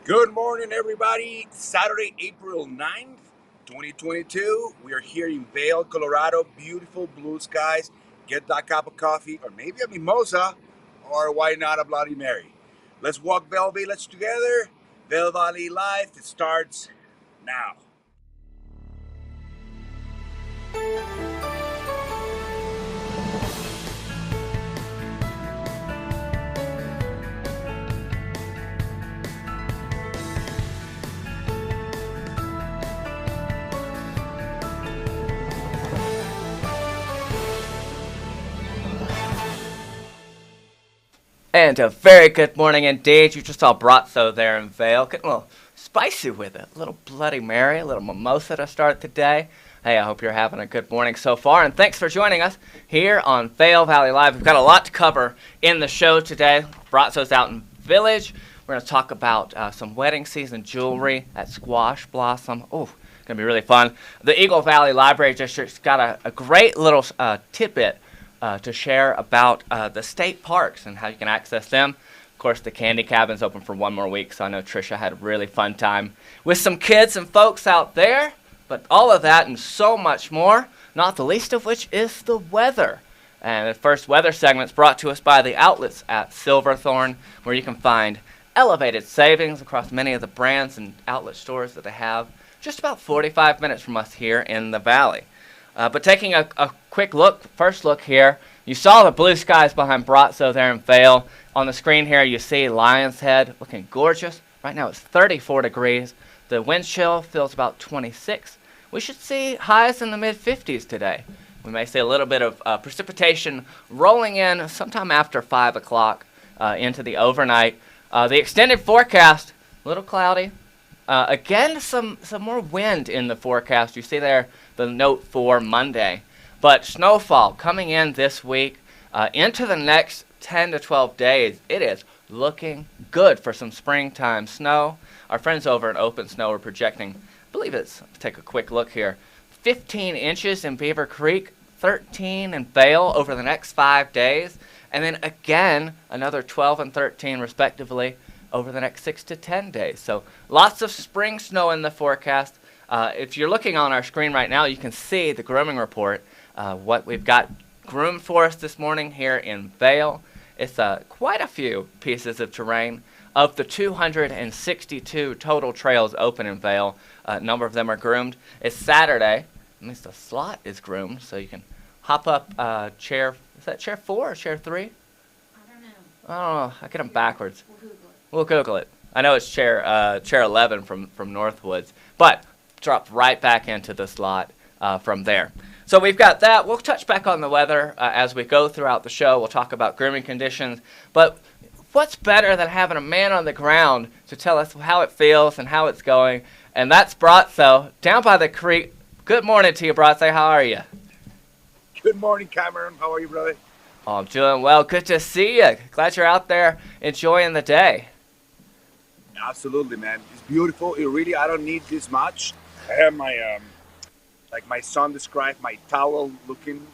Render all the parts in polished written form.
Good morning, everybody. Saturday, April 9th, 2022. We are here in Vail, Colorado. Beautiful blue skies. Get that cup of coffee, or maybe a mimosa, or why not a Bloody Mary? Let's walk Vail Village together. Vail Valley Life, it starts now. And a very good morning indeed. You just saw Bratzo there in Vail. Getting a little spicy with it. A little Bloody Mary, a little mimosa to start the day. Hey, I hope you're having a good morning so far. And thanks for joining us here on Vail Valley Live. We've got a lot to cover in the show today. Bratzo's out in Village. We're going to talk about some wedding season jewelry at Squash Blossom. Oh, going to be really fun. The Eagle Valley Library District's got a great little tidbit to share about the state parks and how you can access them. Of course, the Candy Cabin's open for one more week, so I know Trisha had a really fun time with some kids and folks out there. But all of that and so much more, not the least of which is the weather. And the first weather segment's brought to us by the outlets at Silverthorne, where you can find elevated savings across many of the brands and outlet stores that they have just about 45 minutes from us here in the valley. But taking a quick first look here, you saw the blue skies behind Bratzo there in Vail. On the screen here, you see Lion's Head looking gorgeous. Right now it's 34 degrees. The wind chill feels about 26. We should see highs in the mid-50s today. We may see a little bit of precipitation rolling in sometime after 5 o'clock into the overnight. The extended forecast, a little cloudy. Again, some more wind in the forecast. You see there the note for Monday. But snowfall coming in this week into the next 10 to 12 days. It is looking good for some springtime snow. Our friends over at Open Snow are projecting, I believe let's take a quick look here, 15 inches in Beaver Creek, 13 in Vail over the next 5 days, and then again another 12 and 13 respectively over the next 6 to 10 days. So lots of spring snow in the forecast. If you're looking on our screen right now, you can see the grooming report, what we've got groomed for us this morning here in Vail. It's quite a few pieces of terrain. Of the 262 total trails open in Vail, a number of them are groomed. It's Saturday. At least the slot is groomed, so you can hop up chair. Is that chair 4 or chair 3? I don't know. Oh, I get them backwards. We'll Google it. We'll Google it. I know it's chair 11 from Northwoods, but drop right back into the slot from there. So we've got that. We'll touch back on the weather as we go throughout the show. We'll talk about grooming conditions. But what's better than having a man on the ground to tell us how it feels and how it's going? And that's Bratzo down by the creek. Good morning to you, Bratzo. How are you? Good morning, Cameron. How are you, brother? Oh, I'm doing well. Good to see you. Glad you're out there enjoying the day. Absolutely, man. It's beautiful. I don't need this much. I have my, like my son described, my towel-looking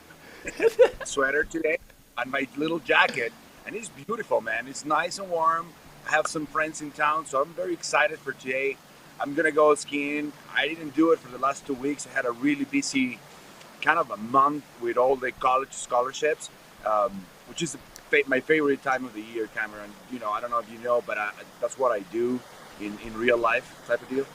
sweater today and my little jacket. And it's beautiful, man. It's nice and warm. I have some friends in town, so I'm very excited for today. I'm going to go skiing. I didn't do it for the last 2 weeks. I had a really busy kind of a month with all the college scholarships, which is my favorite time of the year, Cameron. You know, I don't know if you know, but that's what I do in real life type of deal.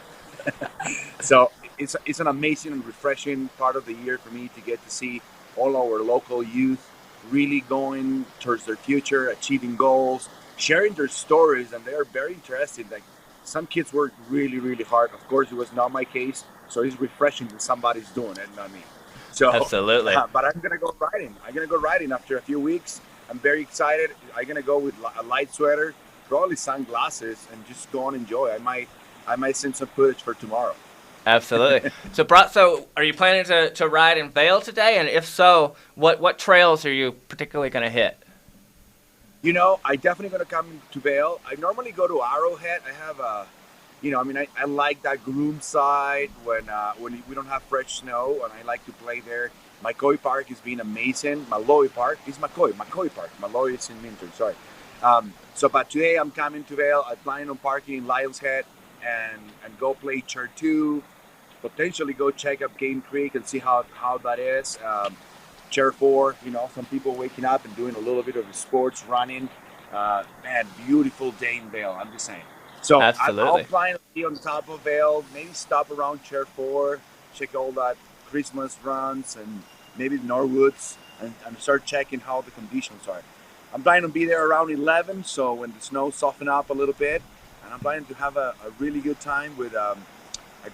So it's an amazing and refreshing part of the year for me to get to see all our local youth really going towards their future, achieving goals, sharing their stories, and they're very interested. Like some kids work really, really hard. Of course, it was not my case, so it's refreshing that somebody's doing it, not me. So, Absolutely. But I'm gonna go riding. After a few weeks. I'm very excited. I'm gonna go with a light sweater, probably sunglasses, and just go and enjoy. I might send some footage for tomorrow. Absolutely. So, Bratzo, are you planning to ride in Vail today? And if so, what trails are you particularly going to hit? You know, I definitely gonna come to Vail. I normally go to Arrowhead. I have I like that groom side when we don't have fresh snow, and I like to play there. McCoy Park has been amazing. Malloy Park is McCoy Park. Malloy is in Minton, sorry. But today I'm coming to Vail. I plan on parking in Lyle's Head and go play Chair 2, potentially go check up Game Creek and see how that is. Chair 4, some people waking up and doing a little bit of sports running. Man, beautiful day in Vail, I'm just saying. So I'll Absolutely. plan to be on top of Vail, maybe stop around Chair 4, check all that Christmas runs and maybe Norwoods and start checking how the conditions are. I'm planning to be there around 11, so when the snow soften up a little bit, and I'm planning to have a really good time with a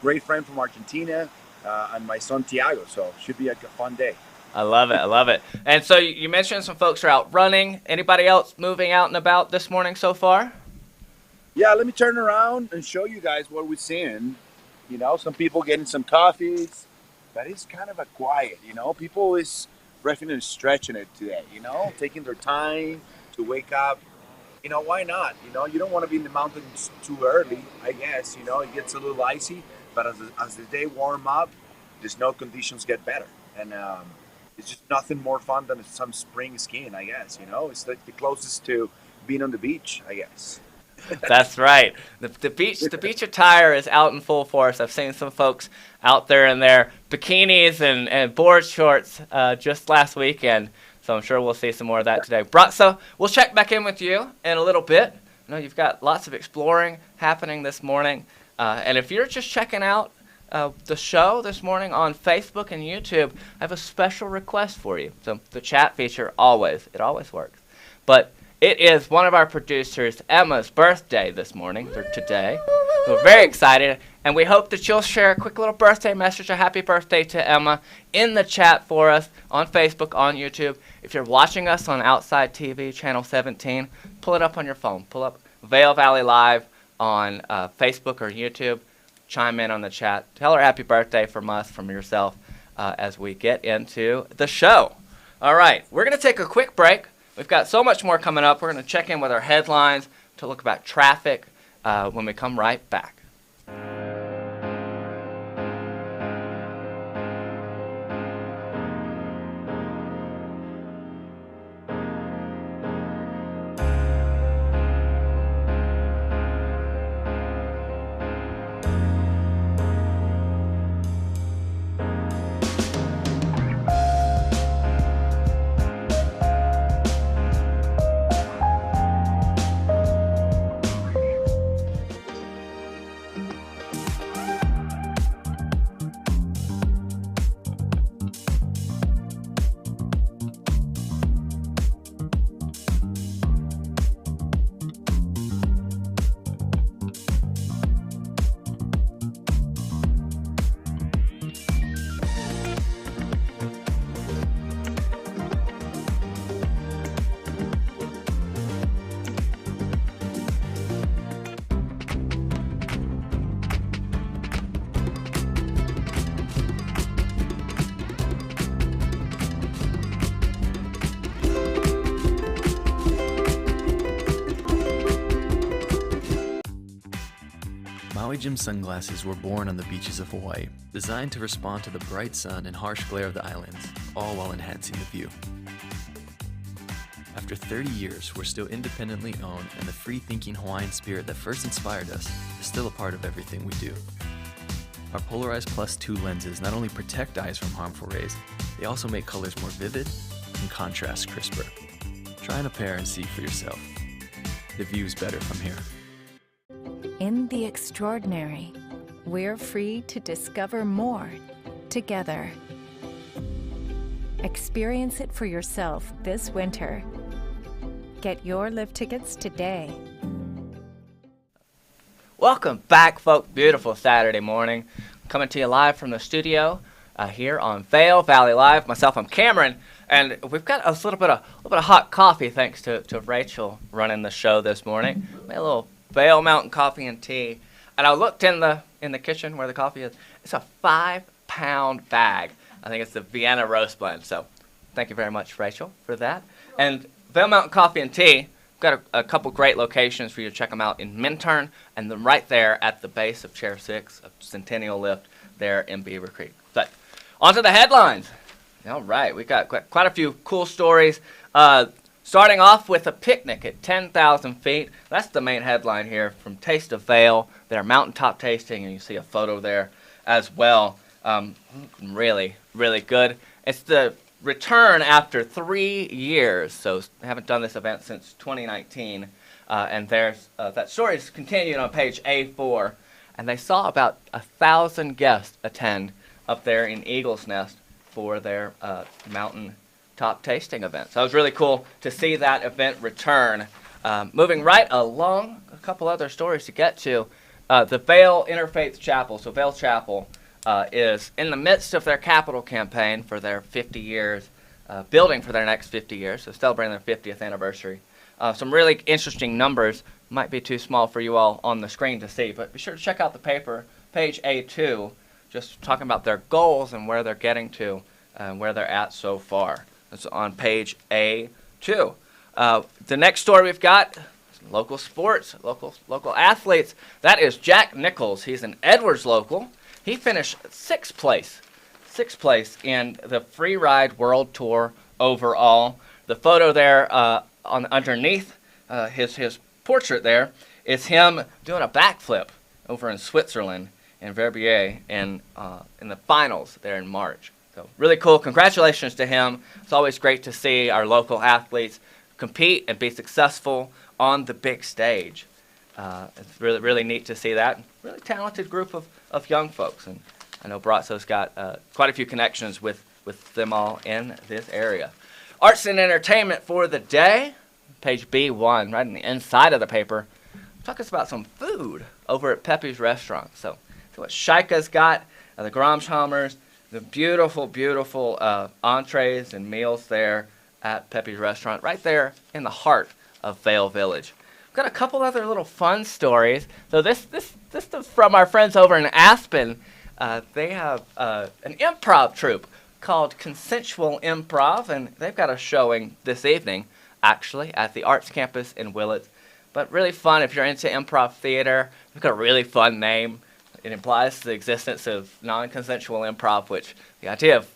great friend from Argentina and my son Tiago. So should be a fun day. I love it. I love it. And so you mentioned some folks are out running. Anybody else moving out and about this morning so far? Yeah, let me turn around and show you guys what we're seeing. Some people getting some coffees, but it's kind of a quiet. People is reffing and stretching it today. Taking their time to wake up. Why not? You don't want to be in the mountains too early, I guess. It gets a little icy, but as the day warm up, the snow conditions get better. And it's just nothing more fun than some spring skiing, I guess. It's like the closest to being on the beach, I guess. That's right. The beach attire is out in full force. I've seen some folks out there in their bikinis and board shorts just last weekend. So I'm sure we'll see some more of that today. So we'll check back in with you in a little bit. I know you've got lots of exploring happening this morning. And if you're just checking out the show this morning on Facebook and YouTube, I have a special request for you. So the chat feature it always works. But it is one of our producers, Emma's, birthday this morning, or today. We're very excited, and we hope that you'll share a quick little birthday message, a happy birthday to Emma, in the chat for us on Facebook, on YouTube. If you're watching us on Outside TV, Channel 17, pull it up on your phone. Pull up Vail Valley Live on Facebook or YouTube. Chime in on the chat. Tell her happy birthday from us, from yourself, as we get into the show. All right, we're going to take a quick break. We've got so much more coming up. We're going to check in with our headlines to look about traffic when we come right back. Maui Jim sunglasses were born on the beaches of Hawaii, designed to respond to the bright sun and harsh glare of the islands, all while enhancing the view. After 30 years, we're still independently owned, and the free-thinking Hawaiian spirit that first inspired us is still a part of everything we do. Our Polarized Plus 2 lenses not only protect eyes from harmful rays, they also make colors more vivid and contrast crisper. Try on a pair and see for yourself. The view's better from here. In the extraordinary, we're free to discover more together. Experience it for yourself this winter. Get your lift tickets today. Welcome back, folks. Beautiful Saturday morning. Coming to you live from the studio here on Vail Valley Live. Myself, I'm Cameron, and we've got a little bit of hot coffee thanks to Rachel running the show this morning. Made a little Vail Mountain coffee and tea, and I looked in the kitchen where the coffee is. It's a 5-pound bag. I think it's the Vienna Roast Blend. So, thank you very much, Rachel, for that. And Vail Mountain Coffee and Tea. Got a couple great locations for you to check them out in Minturn, and then right there at the base of Chair 6, a Centennial Lift there in Beaver Creek. But on to the headlines. All right, we got quite a few cool stories. Starting off with a picnic at 10,000 feet. That's the main headline here from Taste of Vail. Their mountaintop tasting, and you see a photo there as well. Really, really good. It's the return after 3 years, so they haven't done this event since 2019. And there's that story is continued on page A4. And they saw about 1,000 guests attend up there in Eagle's Nest for their mountain top tasting event. So it was really cool to see that event return. Moving right along, a couple other stories to get to. The Vail Interfaith Chapel, so Vail Chapel, is in the midst of their capital campaign for their 50 years, building for their next 50 years, so celebrating their 50th anniversary. Some really interesting numbers. Might be too small for you all on the screen to see, but be sure to check out the paper, page A2, just talking about their goals and where they're getting to and where they're at so far. It's on page A2. The next story we've got is local sports, local athletes. That is Jack Nichols. He's an Edwards local. He finished sixth place in the Free Ride World Tour overall. The photo there underneath his portrait there is him doing a backflip over in Switzerland in Verbier in the finals there in March. So really cool. Congratulations to him. It's always great to see our local athletes compete and be successful on the big stage. It's really, really neat to see that. Really talented group of young folks. And I know Brazzo's got quite a few connections with them all in this area. Arts and entertainment for the day. Page B1, right in the inside of the paper. Talk us about some food over at Pepe's Restaurant. So what Shaika's got, the Gromshammers, the beautiful, beautiful entrees and meals there at Pepe's Restaurant, right there in the heart of Vail Village. We've got a couple other little fun stories. So this is from our friends over in Aspen. They have an improv troupe called Consensual Improv, and they've got a showing this evening, actually, at the Arts Campus in Willits. But really fun if you're into improv theater. It's got a really fun name. It implies the existence of non-consensual improv, which the idea of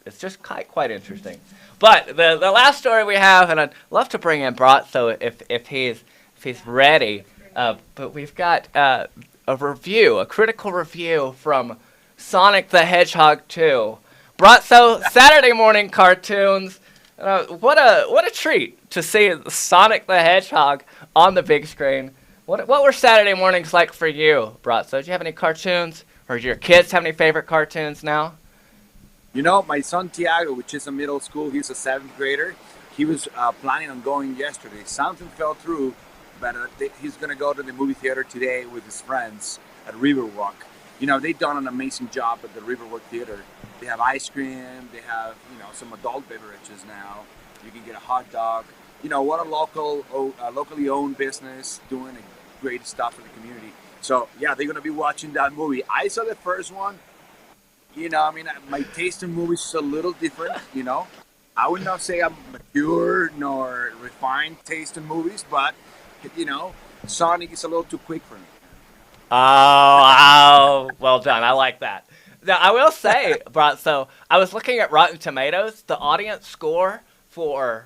it's just quite interesting. But the last story we have, and I'd love to bring in Brazzo if he's ready. But we've got a critical review from Sonic the Hedgehog 2. Brazzo, Saturday morning cartoons. What a treat to see Sonic the Hedgehog on the big screen. What were Saturday mornings like for you, Brazzo? Did you have any cartoons? Or do your kids have any favorite cartoons now? You know, my son Tiago, which is a middle school, he's a 7th grader. He was planning on going yesterday. Something fell through, but he's going to go to the movie theater today with his friends at Riverwalk. You know, they've done an amazing job at the Riverwalk Theater. They have ice cream. They have, some adult beverages now. You can get a hot dog. You know, what a locally owned business doing great stuff for the community. So, yeah, they're going to be watching that movie. I saw the first one. My taste in movies is a little different, I would not say I'm mature nor refined taste in movies, but, Sonic is a little too quick for me. Oh, well done. I like that. Now, I will say, Brazzo, I was looking at Rotten Tomatoes. The audience score for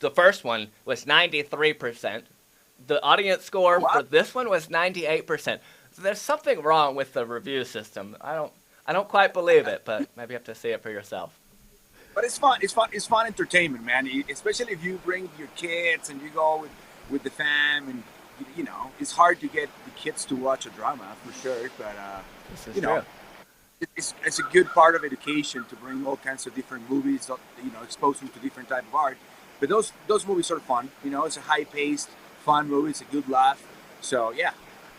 the first one was 93%. The audience score for this one was 98%. So there's something wrong with the review system. I don't quite believe it, but maybe you have to see it for yourself. But it's fun. It's fun entertainment, man. Especially if you bring your kids and you go with the fam, and it's hard to get the kids to watch a drama for sure. But this is true. It's a good part of education to bring all kinds of different movies. Expose them to different type of art. But those movies are fun. It's a high-paced, fun movie. It's a good laugh. So yeah,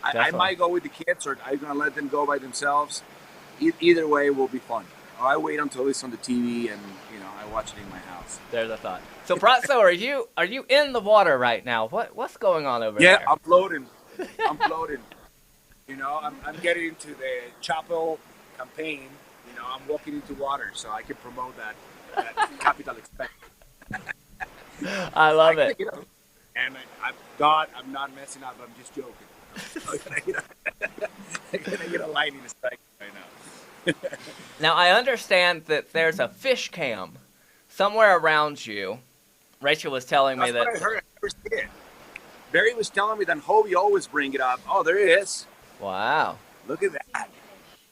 I might go with the kids, or I'm gonna let them go by themselves. Either way will be fun. Or I wait until it's on the TV and I watch it in my house. There's a thought. So Brazzo, are you in the water right now? What's going on over there? Yeah, I'm floating. I'm getting into the chapel campaign. I'm walking into water, so I can promote that capital expense. I love it. And I'm not messing up. I'm just joking. I'm gonna get a lightning strike right now. Now, I understand that there's a fish cam somewhere around you Rachel was telling me That's what I that. heard. I never see it. Barry was telling me that Hobie always bring it up. Oh, there it is. Wow. Look at that.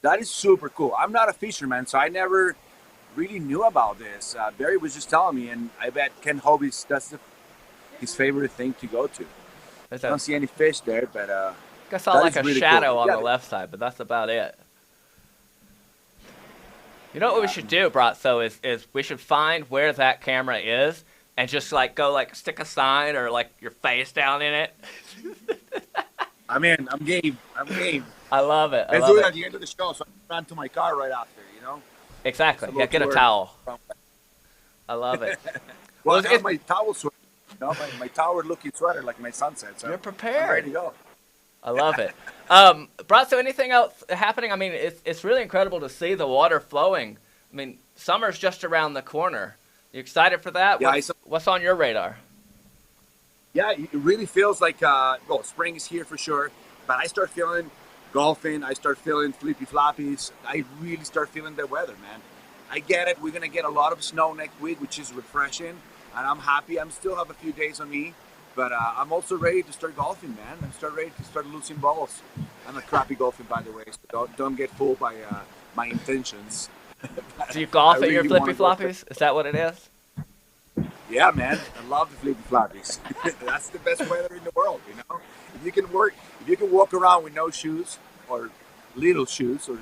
That is super cool. I'm not a fisherman, so I never really knew about this. Barry was just telling me, and I bet Ken Hobie's that's his favorite thing to go to. There's I a, don't see any fish there, but I saw that like is a really shadow cool. on Yeah, the left side, but that's about it. You know what we should do, Bratzo, is we should find where that camera is and just like go like stick a sign or like your face down in it. I'm in. I'm game. I'm game. I love it. I Let's do love it it. at the end of the show, so I can run to my car right after. You know. Exactly. It's a Yeah, get a little towel. tour. I love it. Well, Well, I have my towel sweater. You know, my towel-looking sweater, like my son said. So You're I'm prepared. ready to go. I love it. Bratzo, anything else happening? I mean, it's really incredible to see the water flowing. I mean, summer's just around the corner. You excited for that? Yeah, What's on your radar? Yeah, it really feels like well, spring is here for sure. But I start feeling golfing. I start feeling flippy floppies. I really start feeling the weather, man. I get it. We're gonna get a lot of snow next week, which is refreshing, and I'm happy. I'm still have a few days on me, but I'm also ready to start golfing, man. Ready to start losing balls. I'm a crappy golfing, by the way, so don't get fooled by my intentions. Do you golf I at your really flippy wanna go floppies? Is that what it is? Yeah, man. I love the flippy floppies. That's the best weather in the world, you know. If you can walk around with no shoes or little shoes or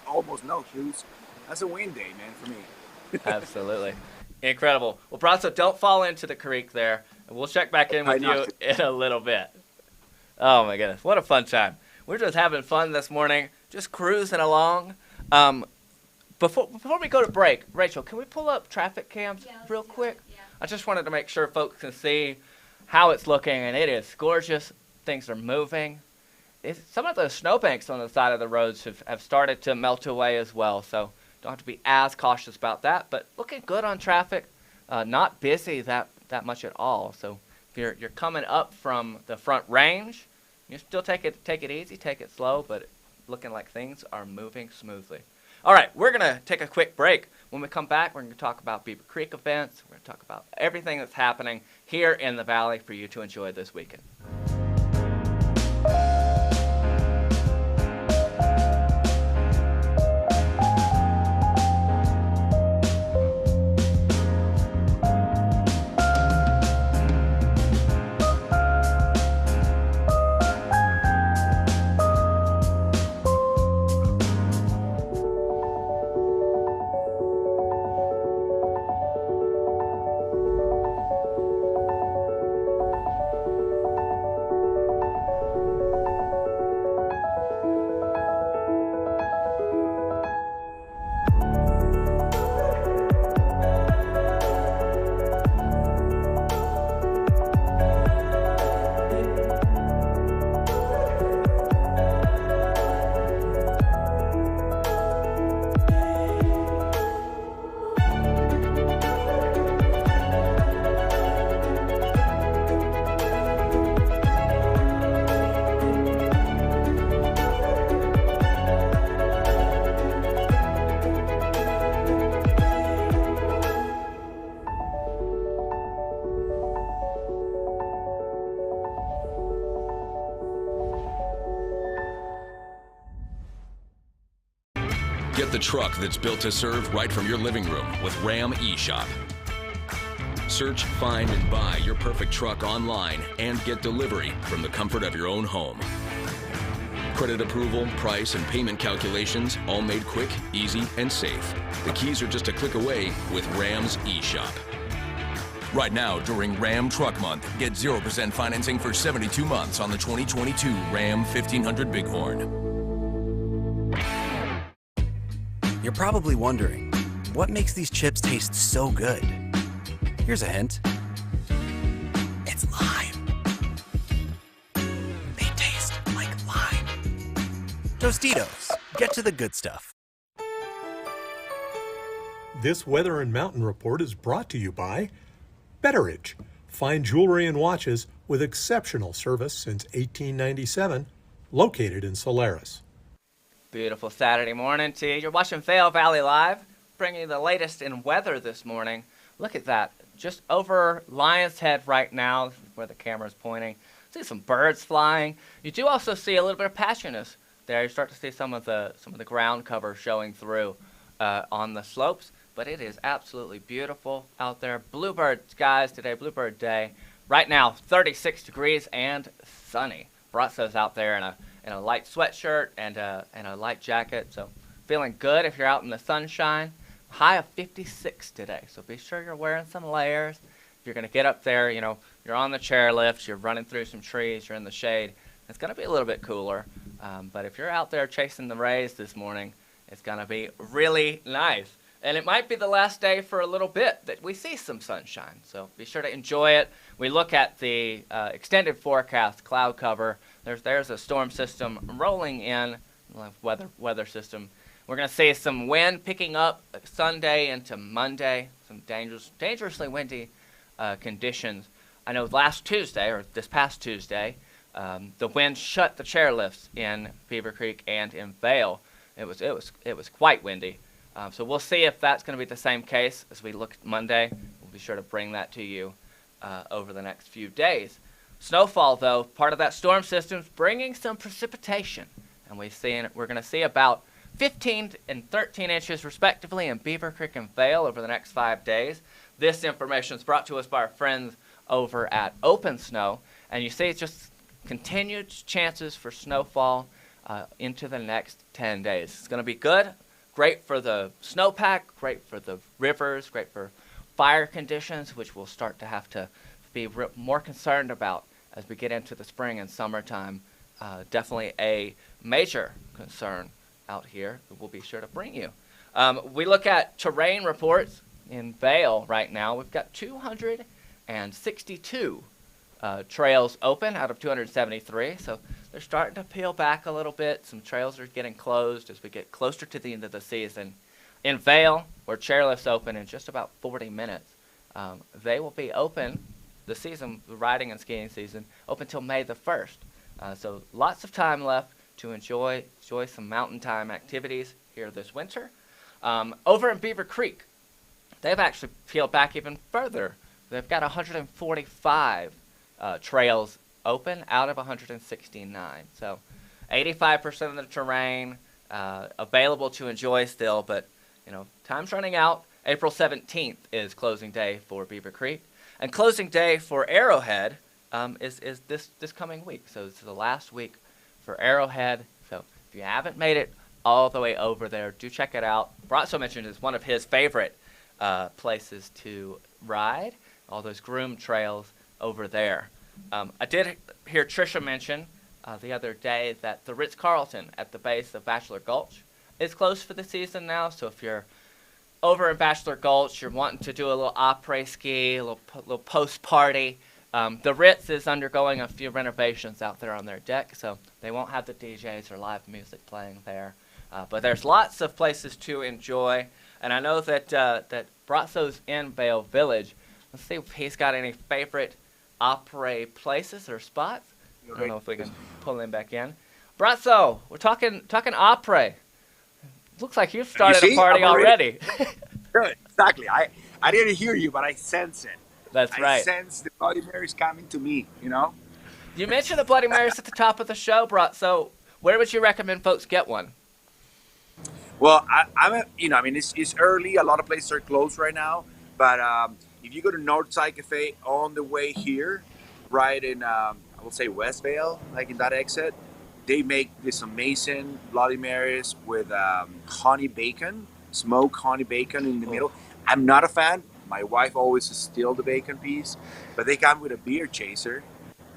almost no shoes, that's a win day, man, for me. Absolutely. Incredible. Well, Bratzo, don't fall into the creek there. We'll check back in with you in a little bit. Oh, my goodness. What a fun time. We're just having fun this morning, just cruising along. Before we go to break, Rachel, can we pull up traffic cams real quick? Yeah. I just wanted to make sure folks can see how it's looking, and it is gorgeous. Things are moving. Some of the snowbanks on the side of the roads have started to melt away as well, so don't have to be as cautious about that. But looking good on traffic, not busy that much at all. So if you're coming up from the Front Range, you still take it easy, take it slow, but looking like things are moving smoothly. All right, we're going to take a quick break. When we come back, we're going to talk about Beaver Creek events. We're going to talk about everything that's happening here in the Valley for you to enjoy this weekend. Get the truck that's built to serve right from your living room with Ram eShop. Search, find, and buy your perfect truck online and get delivery from the comfort of your own home. Credit approval, price, and payment calculations all made quick, easy, and safe. The keys are just a click away with Ram's eShop. Right now, during Ram Truck Month, get 0% financing for 72 months on the 2022 Ram 1500 Bighorn. You're probably wondering, what makes these chips taste so good? Here's a hint. It's lime. They taste like lime. Tostitos, get to the good stuff. This Weather and Mountain Report is brought to you by Betteridge. Fine jewelry and watches with exceptional service since 1897, located in Solaris. Beautiful Saturday morning to you. You're watching Vail Valley Live, bringing you the latest in weather this morning. Look at that. just over Lion's Head right now, this is where the camera's pointing. See some birds flying. You do also see a little bit of patchiness there. You start to see some of the ground cover showing through on the slopes, but it is absolutely beautiful out there. Bluebird skies today, Bluebird Day. Right now, 36 degrees and sunny. Brazzo's out there in a light sweatshirt and a light jacket, so feeling good if you're out in the sunshine. High of 56 today, so be sure you're wearing some layers. If you're going to get up there, you're on the chairlift, you're running through some trees, you're in the shade, it's going to be a little bit cooler. But if you're out there chasing the rays this morning, it's going to be really nice. And it might be the last day for a little bit that we see some sunshine, so be sure to enjoy it. We look at the extended forecast cloud cover. There's a storm system rolling in, weather system. We're going to see some wind picking up Sunday into Monday, some dangerously windy conditions. I know last Tuesday, or this past Tuesday, the wind shut the chairlifts in Beaver Creek and in Vail. It was quite windy. So we'll see if that's going to be the same case as we look at Monday. We'll be sure to bring that to you over the next few days. Snowfall, though, part of that storm system is bringing some precipitation. And we're going to see about 15 and 13 inches, respectively, in Beaver Creek and Vail over the next 5 days. This information is brought to us by our friends over at Open Snow. And you see it's just continued chances for snowfall into the next 10 days. It's going to be good. Great for the snowpack, great for the rivers, great for fire conditions, which we'll start to have to be more concerned about as we get into the spring and summertime. Definitely a major concern out here that we'll be sure to bring you. We look at terrain reports in Vail right now. We've got 262 trails open out of 273, so they're starting to peel back a little bit. Some trails are getting closed as we get closer to the end of the season. In Vail, where chairlifts open in just about 40 minutes, they will be open, the riding and skiing season, open till May the 1st. So lots of time left to enjoy some mountain time activities here this winter. Over in Beaver Creek, they've actually peeled back even further. They've got 145 trails open out of 169. So 85% of the terrain available to enjoy still, but time's running out. April 17th is closing day for Beaver Creek, and closing day for Arrowhead is this coming week. So it's the last week for Arrowhead. So if you haven't made it all the way over there, do check it out. Brazzo mentioned it's one of his favorite places to ride, all those groomed trails over there. I did hear Tricia mention the other day that the Ritz-Carlton at the base of Bachelor Gulch is closed for the season now. So if you're over in Bachelor Gulch, you're wanting to do a little après ski, a little post-party, the Ritz is undergoing a few renovations out there on their deck, so they won't have the DJs or live music playing there. But there's lots of places to enjoy, and I know that Brazzo's in Vail Village. Let's see if he's got any favorite après places or spots. I don't know if we can pull him back in. Brazzo, we're talking après. Looks like you've started a party already. Good, exactly. I didn't hear you, but I sense it. That's right. I sense the Bloody Mary's coming to me, You mentioned the Bloody Marys at the top of the show, Brazzo. Where would you recommend folks get one? Well, it's early. A lot of places are closed right now. But if you go to Northside Cafe on the way here, right in, I will say West Vail, like in that exit, they make this amazing Bloody Marys with honey bacon, smoked honey bacon in the middle. I'm not a fan. My wife always steals the bacon piece, but they come with a beer chaser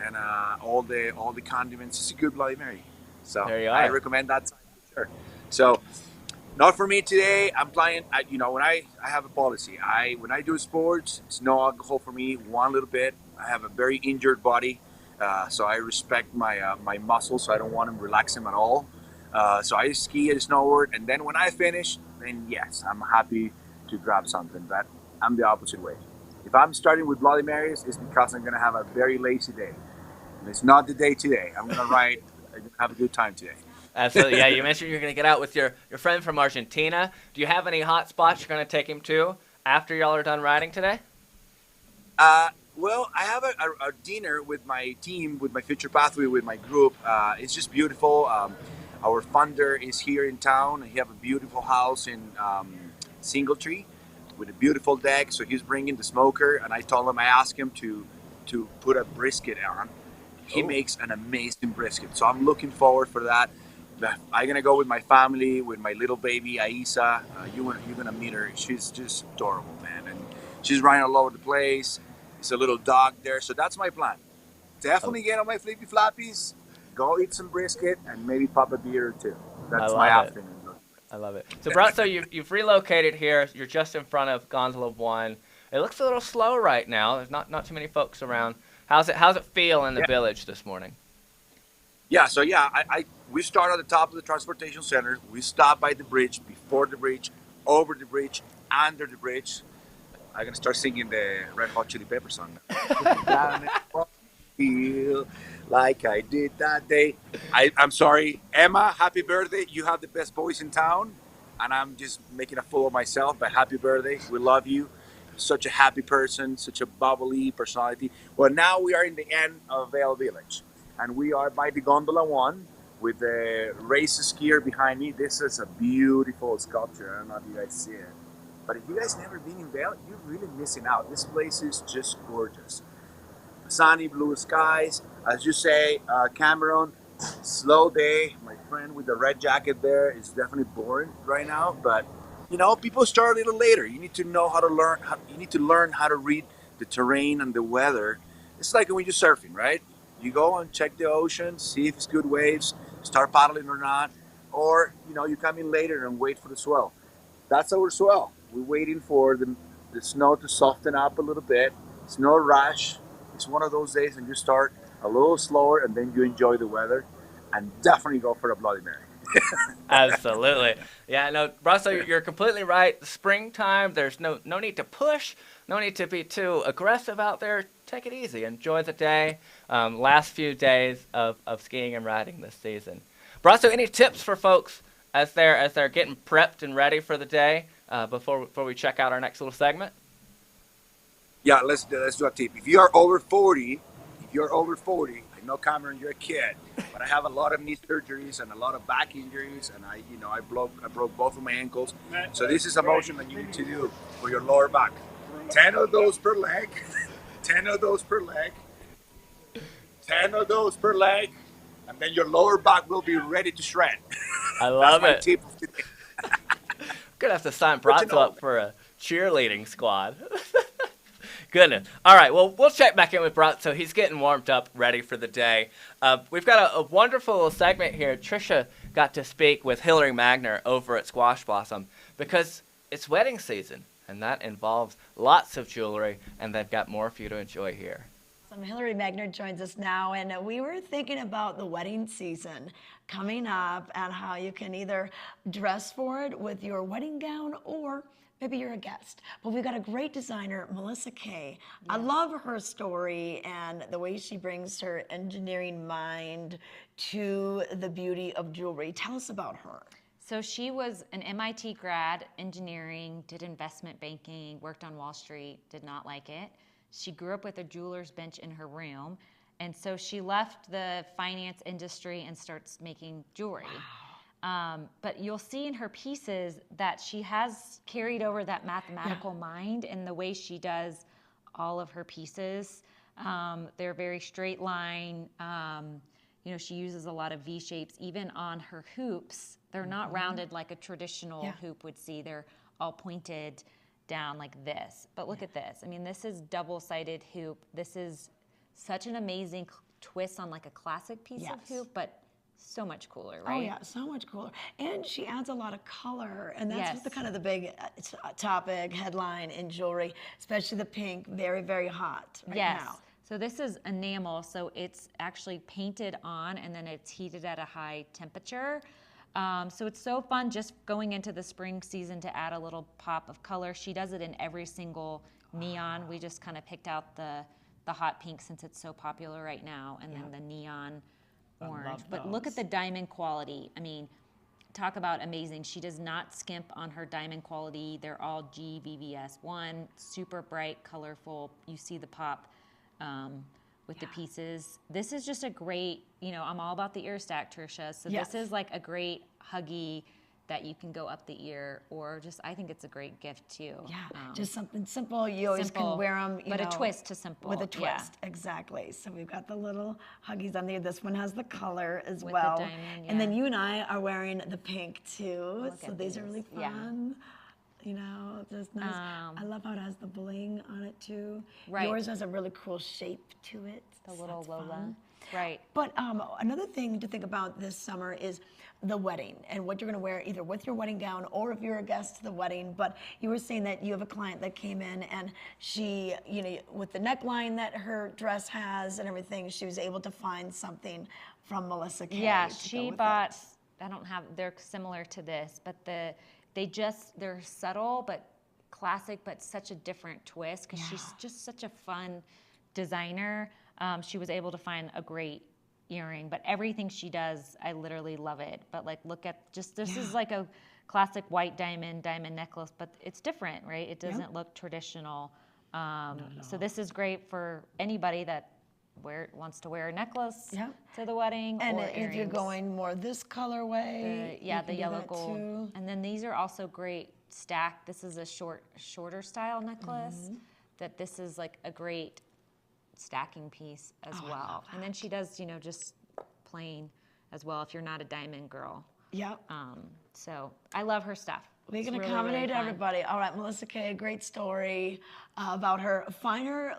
and all the condiments. It's a good Bloody Mary. So I recommend that for sure. So not for me today. I'm playing. When I have a policy. When I do sports, it's no alcohol for me. One little bit. I have a very injured body, so I respect my muscles. So I don't want to relax them at all. So I ski and snowboard, and then when I finish, then yes, I'm happy to grab something. But I'm the opposite way. If I'm starting with Bloody Marys, it's because I'm gonna have a very lazy day, and it's not the day today. I'm gonna ride. I'm gonna have a good time today. Absolutely, yeah. You mentioned you're going to get out with your friend from Argentina. Do you have any hot spots you're going to take him to after y'all are done riding today? Well, I have a dinner with my team, with my Future Pathway, with my group. It's just beautiful. Our funder is here in town. He have a beautiful house in Singletree with a beautiful deck. So he's bringing the smoker, and I told him, I asked him to put a brisket on. He makes an amazing brisket. So I'm looking forward for that. I'm gonna go with my family, with my little baby Aisa. You're gonna meet her. She's just adorable, man, and she's running all over the place. It's a little dog there, so that's my plan. Definitely get on my flippy floppies, go eat some brisket, and maybe pop a beer or two. I That's my love it. afternoon. I love it. So, Brazzo, you've relocated here. You're just in front of Gondola 1. It looks a little slow right now. There's not too many folks around. How's it feel in the village this morning? Yeah, so we start at the top of the transportation center. We stop by the bridge, before the bridge, over the bridge, under the bridge. I'm gonna start singing the Red Hot Chili Pepper song. Feel like I did that day. I'm sorry, Emma. Happy birthday! You have the best voice in town, and I'm just making a fool of myself. But happy birthday! We love you. Such a happy person, such a bubbly personality. Well, now we are in the end of Vail Village, and we are by the Gondola 1 with the race skier behind me. This is a beautiful sculpture. I don't know if you guys see it. But if you guys never been in Vail, you're really missing out. This place is just gorgeous. Sunny blue skies. As you say, Cameron, slow day. My friend with the red jacket there is definitely boring right now. But, people start a little later. You need to know how to learn. You need to learn how to read the terrain and the weather. It's like when you're surfing, right? You go and check the ocean, see if it's good waves, start paddling or not. Or, you come in later and wait for the swell. That's our swell. We're waiting for the snow to soften up a little bit. It's no rush. It's one of those days when you start a little slower and then you enjoy the weather, and definitely go for a Bloody Mary. Absolutely. Yeah, no, Russell, you're completely right. Springtime, there's no need to push, no need to be too aggressive out there. Take it easy. Enjoy the day. Last few days of skiing and riding this season. Russell, any tips for folks as they're getting prepped and ready for the day before we check out our next little segment? Yeah, let's do a tip. If you are over 40, I know, Cameron, you're a kid, but I have a lot of knee surgeries and a lot of back injuries, and I broke both of my ankles. So this is a motion that you need to do for your lower back. 10 of those per leg. 10 of those per leg. 10 of those per leg, and then your lower back will be ready to shred. I love That's my it. tip of today. I'm gonna have to sign Brazzo up for a cheerleading squad. Goodness. All right, well, we'll check back in with Brazzo. He's getting warmed up, ready for the day. We've got a wonderful little segment here. Trisha got to speak with Hillary Magner over at Squash Blossom because it's wedding season, and that involves lots of jewelry, and they've got more for you to enjoy here. Hillary Magner joins us now, and we were thinking about the wedding season coming up and how you can either dress for it with your wedding gown or maybe you're a guest. But we've got a great designer, Melissa Kay. Yes. I love her story and the way she brings her engineering mind to the beauty of jewelry. Tell us about her. So she was an MIT grad, engineering, did investment banking, worked on Wall Street, did not like it. She grew up with a jeweler's bench in her room, and so she left the finance industry and starts making jewelry. Wow. But you'll see in her pieces that she has carried over that mathematical mind in the way she does all of her pieces. They're very straight line. She uses a lot of V shapes. Even on her hoops, they're not rounded like a traditional hoop would see. They're all pointed down like this. But look at this. I mean, this is double-sided hoop. This is such an amazing twist on like a classic piece of hoop, but so much cooler, right? Oh yeah, so much cooler. And she adds a lot of color, and that's the kind of the big topic, headline in jewelry, especially the pink, very, very hot right now. So this is enamel, so it's actually painted on and then it's heated at a high temperature. So it's so fun just going into the spring season to add a little pop of color. She does it in every single neon. We just kind of picked out the hot pink since it's so popular right now, and then the neon orange. But look at the diamond quality. I mean, talk about amazing. She does not skimp on her diamond quality. They're all GVVS1, super bright, colorful. You see the pop with the pieces. This is just a great, I'm all about the ear stack, Trisha. So this is like a great huggy that you can go up the ear, or just, I think it's a great gift too. Yeah, just something simple. You always can wear them, but a twist to simple. With a twist, exactly. So we've got the little huggies on there. This one has the color as With well. the diamond, And then you and I are wearing the pink too. So these are really fun. Just nice. I love how it has the bling on it too. Right. Yours has a really cool shape to it. The little Lola. Fun. Right. But another thing to think about this summer is the wedding and what you're going to wear either with your wedding gown or if you're a guest to the wedding. But you were saying that you have a client that came in and she, with the neckline that her dress has and everything, she was able to find something from Melissa Kay. Yeah, she bought, they're similar to this, but they're subtle but classic, but such a different twist because she's just such a fun designer. She was able to find a great earring, but everything she does, I literally love it. But look at this is like a classic white diamond necklace, but it's different, right? It doesn't look traditional. So this is great for anybody that wants to wear a necklace to the wedding. And or if earrings. you're going more this colorway, the yellow gold. too. And then these are also great stacked. This is a shorter style necklace. That this is like a great stacking piece as well. And then she does, just plain as well if you're not a diamond girl. Yep. So I love her stuff. We can It's accommodate really fun. everybody. All right, Melissa Kay, great story about her finer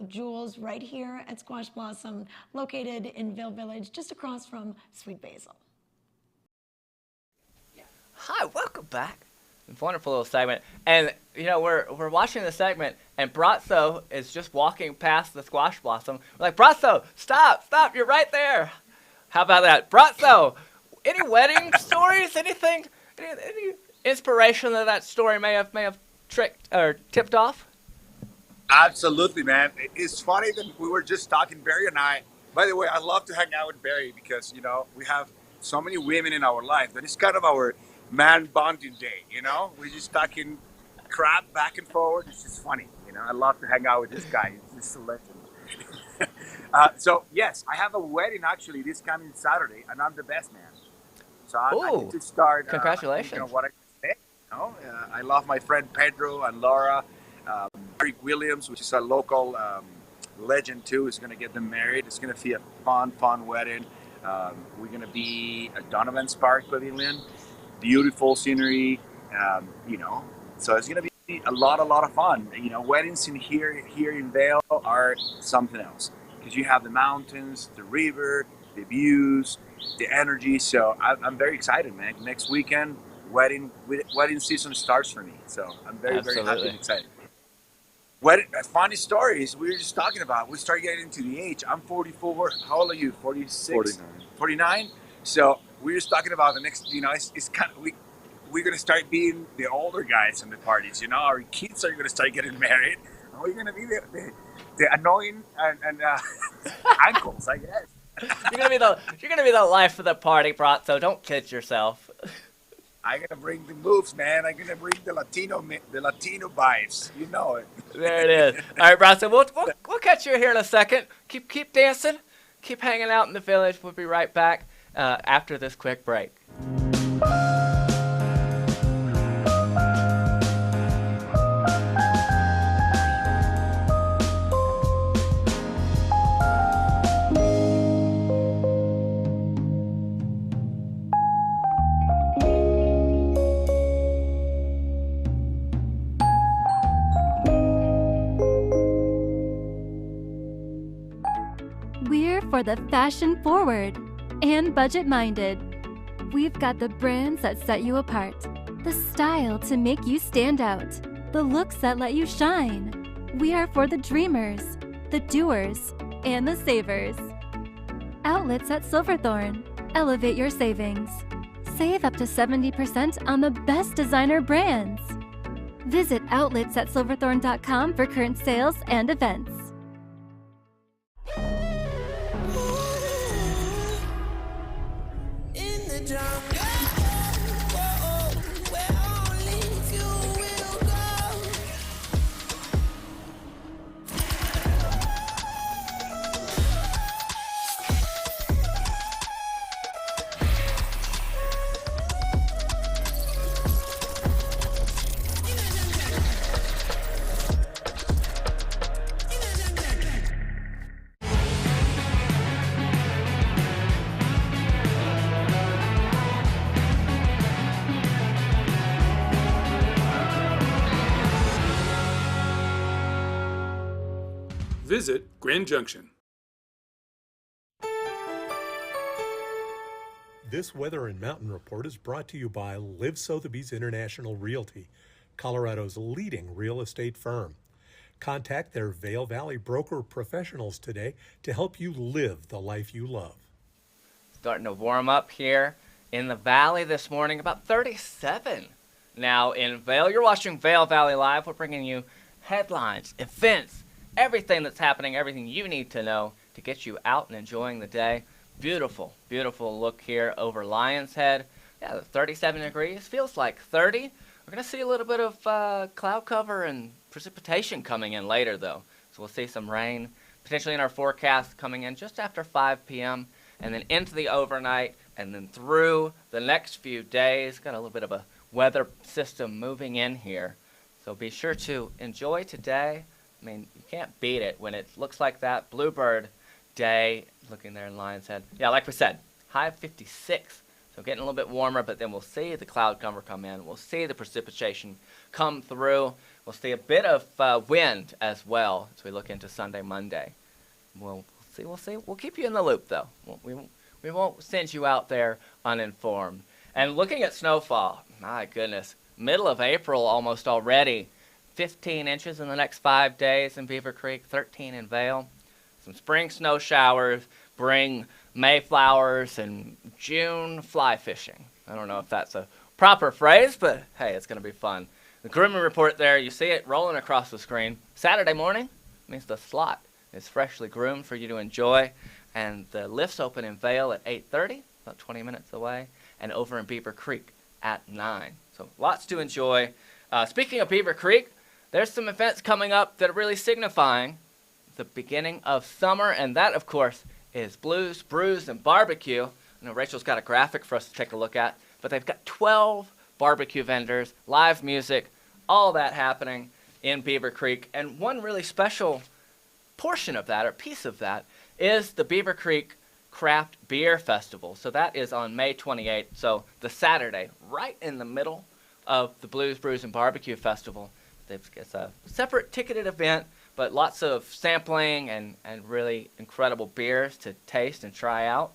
jewels right here at Squash Blossom, located in Vail Village, just across from Sweet Basil. Hi, welcome back. Wonderful little segment. And, we're watching the segment, and Brazzo is just walking past the Squash Blossom. We're like, Brazzo, stop, you're right there. How about that? Brazzo, any wedding stories, anything, any inspiration that story may have tricked or tipped off? Absolutely, man. It's funny that we were just talking, Barry and I. By the way, I love to hang out with Barry because, we have so many women in our life that it's kind of our man bonding day, We're just talking crap back and forward. It's just funny, I love to hang out with this guy. He's just a legend. So, yes, I have a wedding actually this coming Saturday, and I'm the best man. So I need to start. Congratulations. What I say. I love my friend Pedro and Laura. Eric Williams, which is a local legend too, is going to get them married. It's going to be a fun wedding. We're going to be at Donovan's Park Pavilion. Beautiful scenery, so it's going to be a lot of fun. Weddings here in Vail are something else because you have the mountains, the river, the views, the energy. So I'm very excited, man. Next weekend, wedding season starts for me. So I'm very happy and excited. Funny stories we were just talking about. We started getting into the age. I'm 44. How old are you? 46? 49. So we're just talking about the next, it's kind of, we're going to start being the older guys in the parties, Our kids are going to start getting married. And we're going to be the annoying and uncles, I guess. You're gonna be the life of the party, Brazzo. Don't kid yourself. I'm gonna bring the moves, man. I'm gonna bring the Latino vibes. You know it. There it is. All right, Brazzo. We'll catch you here in a second. Keep dancing. Keep hanging out in the village. We'll be right back after this quick break. We're for the fashion forward and budget minded. We've got the brands that set you apart, the style to make you stand out, the looks that let you shine. We are for the dreamers, the doers, and the savers. Outlets at Silverthorne. Elevate your savings. Save up to 70% on the best designer brands. Visit outlets@silverthorne.com for current sales and events. Visit Grand Junction. This Weather and Mountain Report is brought to you by Live Sotheby's International Realty, Colorado's leading real estate firm. Contact their Vail Valley broker professionals today to help you live the life you love. Starting to warm up here in the valley this morning, about 37 now in Vail. You're watching Vail Valley Live. We're bringing you headlines, events, everything that's happening, everything you need to know to get you out and enjoying the day. Beautiful, beautiful look here over Lion's Head. Yeah, 37 degrees, feels like 30. We're going to see a little bit of cloud cover and precipitation coming in later, though. So we'll see some rain potentially in our forecast coming in just after 5 p.m. and then into the overnight and then through the next few days. Got a little bit of a weather system moving in here. So be sure to enjoy today. I mean, you can't beat it when it looks like that. Bluebird day, looking there in Lion's Head. Yeah, like we said, high 56. So getting a little bit warmer, but then we'll see the cloud cover come in. We'll see the precipitation come through. We'll see a bit of wind as well as we look into Sunday, Monday. We'll see. We'll keep you in the loop, though. We won't send you out there uninformed. And looking at snowfall, my goodness, middle of April almost already. 15 inches in the next 5 days in Beaver Creek, 13 in Vail. Some spring snow showers bring mayflowers and June fly fishing. I don't know if that's a proper phrase, but hey, it's going to be fun. The grooming report there, you see it rolling across the screen. Saturday morning means the slot is freshly groomed for you to enjoy. And the lifts open in Vail at 8:30, about 20 minutes away, and over in Beaver Creek at 9. So lots to enjoy. Speaking of Beaver Creek, there's some events coming up that are really signifying the beginning of summer, and that, of course, is Blues, Brews, and Barbecue. I know Rachel's got a graphic for us to take a look at, but they've got 12 barbecue vendors, live music, all that happening in Beaver Creek. And one really special portion of that, or piece of that, is the Beaver Creek Craft Beer Festival. So that is on May 28th, so the Saturday, right in the middle of the Blues, Brews, and Barbecue Festival. It's a separate ticketed event, but lots of sampling and really incredible beers to taste and try out.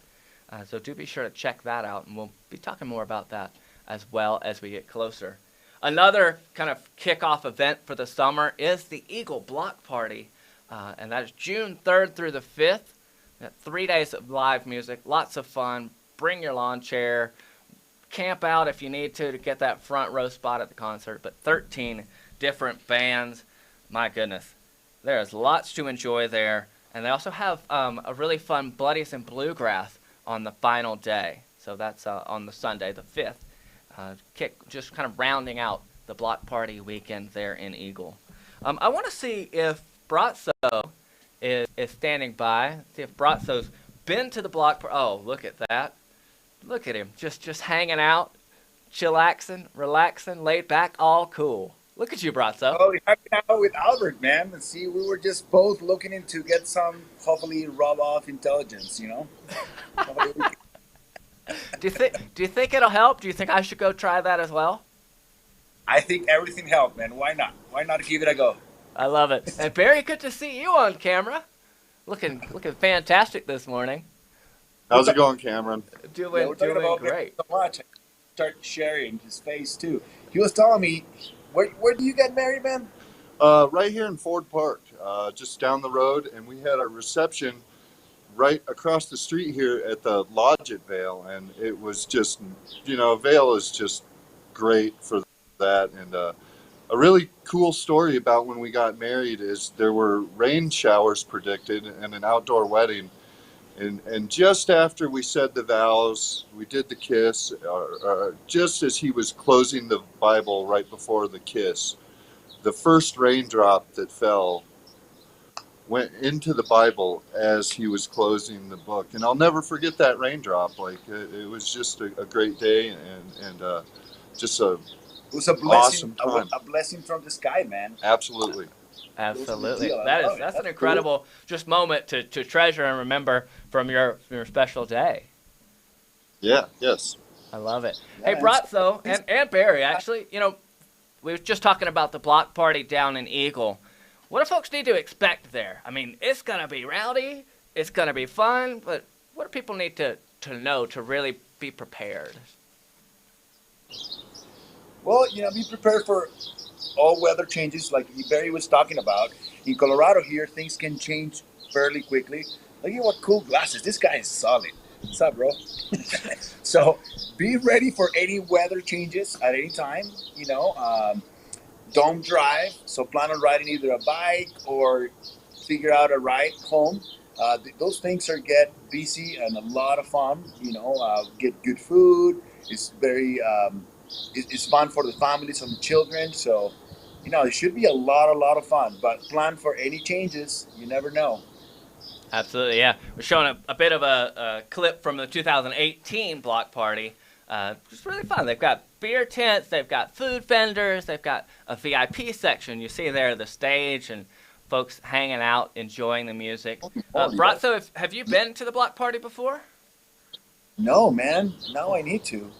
So do be sure to check that out, and we'll be talking more about that as well as we get closer. Another kind of kickoff event for the summer is the Eagle Block Party, and that is June 3rd through the 5th. 3 days of live music, lots of fun. Bring your lawn chair, camp out if you need to get that front row spot at the concert, but 13 different bands. My goodness, there's lots to enjoy there. And they also have a really fun Bloodies and Bluegrass on the final day. So that's on the Sunday, the 5th. Just kind of rounding out the block party weekend there in Eagle. I want to see if Bratzo is standing by. See if Bratzo's been to the block party. Oh, look at that. Look at him, just hanging out, chillaxing, relaxing, laid back, all cool. Look at you, Bratzo. Oh, hanging out with Albert, man. And see, we were just both looking into get some, hopefully, rub off intelligence, you know? Do you think it'll help? Do you think I should go try that as well? I think everything helped, man. Why not? Why not give it a go? I love it. And Barry, good to see you on camera. Looking fantastic this morning. How's it going, Cameron? Doing great. So much. I start sharing his face too. He was telling me, where do you get married, man? Right here in Ford Park, just down the road, and we had a reception right across the street here at the lodge at Vail, and it was just, Vail is just great for that. And a really cool story about when we got married is there were rain showers predicted and an outdoor wedding. And just after we said the vows, we did the kiss, just as he was closing the Bible right before the kiss, the first raindrop that fell went into the Bible as he was closing the book. And I'll never forget that raindrop. Like, it was just a great day and just a it was a blessing, awesome time. A blessing from the sky, man. Absolutely. Absolutely. That's an incredible just moment to treasure and remember from your special day. Yeah, yes. I love it. Hey, Bratzo and Barry, actually, we were just talking about the block party down in Eagle. what do folks need to expect there? I mean, it's going to be rowdy, it's going to be fun, but what do people need to know to really be prepared? Well, be prepared for all weather changes like Barry was talking about. In Colorado here, things can change fairly quickly. Look at what cool glasses. This guy is solid. What's up, bro? So be ready for any weather changes at any time. Don't drive. So plan on riding either a bike or figure out a ride home. Those things get busy and a lot of fun. Get good food. It's very it's fun for the families and the children. So it should be a lot of fun. But plan for any changes. You never know. Absolutely, yeah. We're showing a bit of a clip from the 2018 block party. It's really fun. They've got beer tents, they've got food vendors, they've got a VIP section. You see there the stage and folks hanging out, enjoying the music. Bratzo, have you been to the block party before? No, man. Now I need to.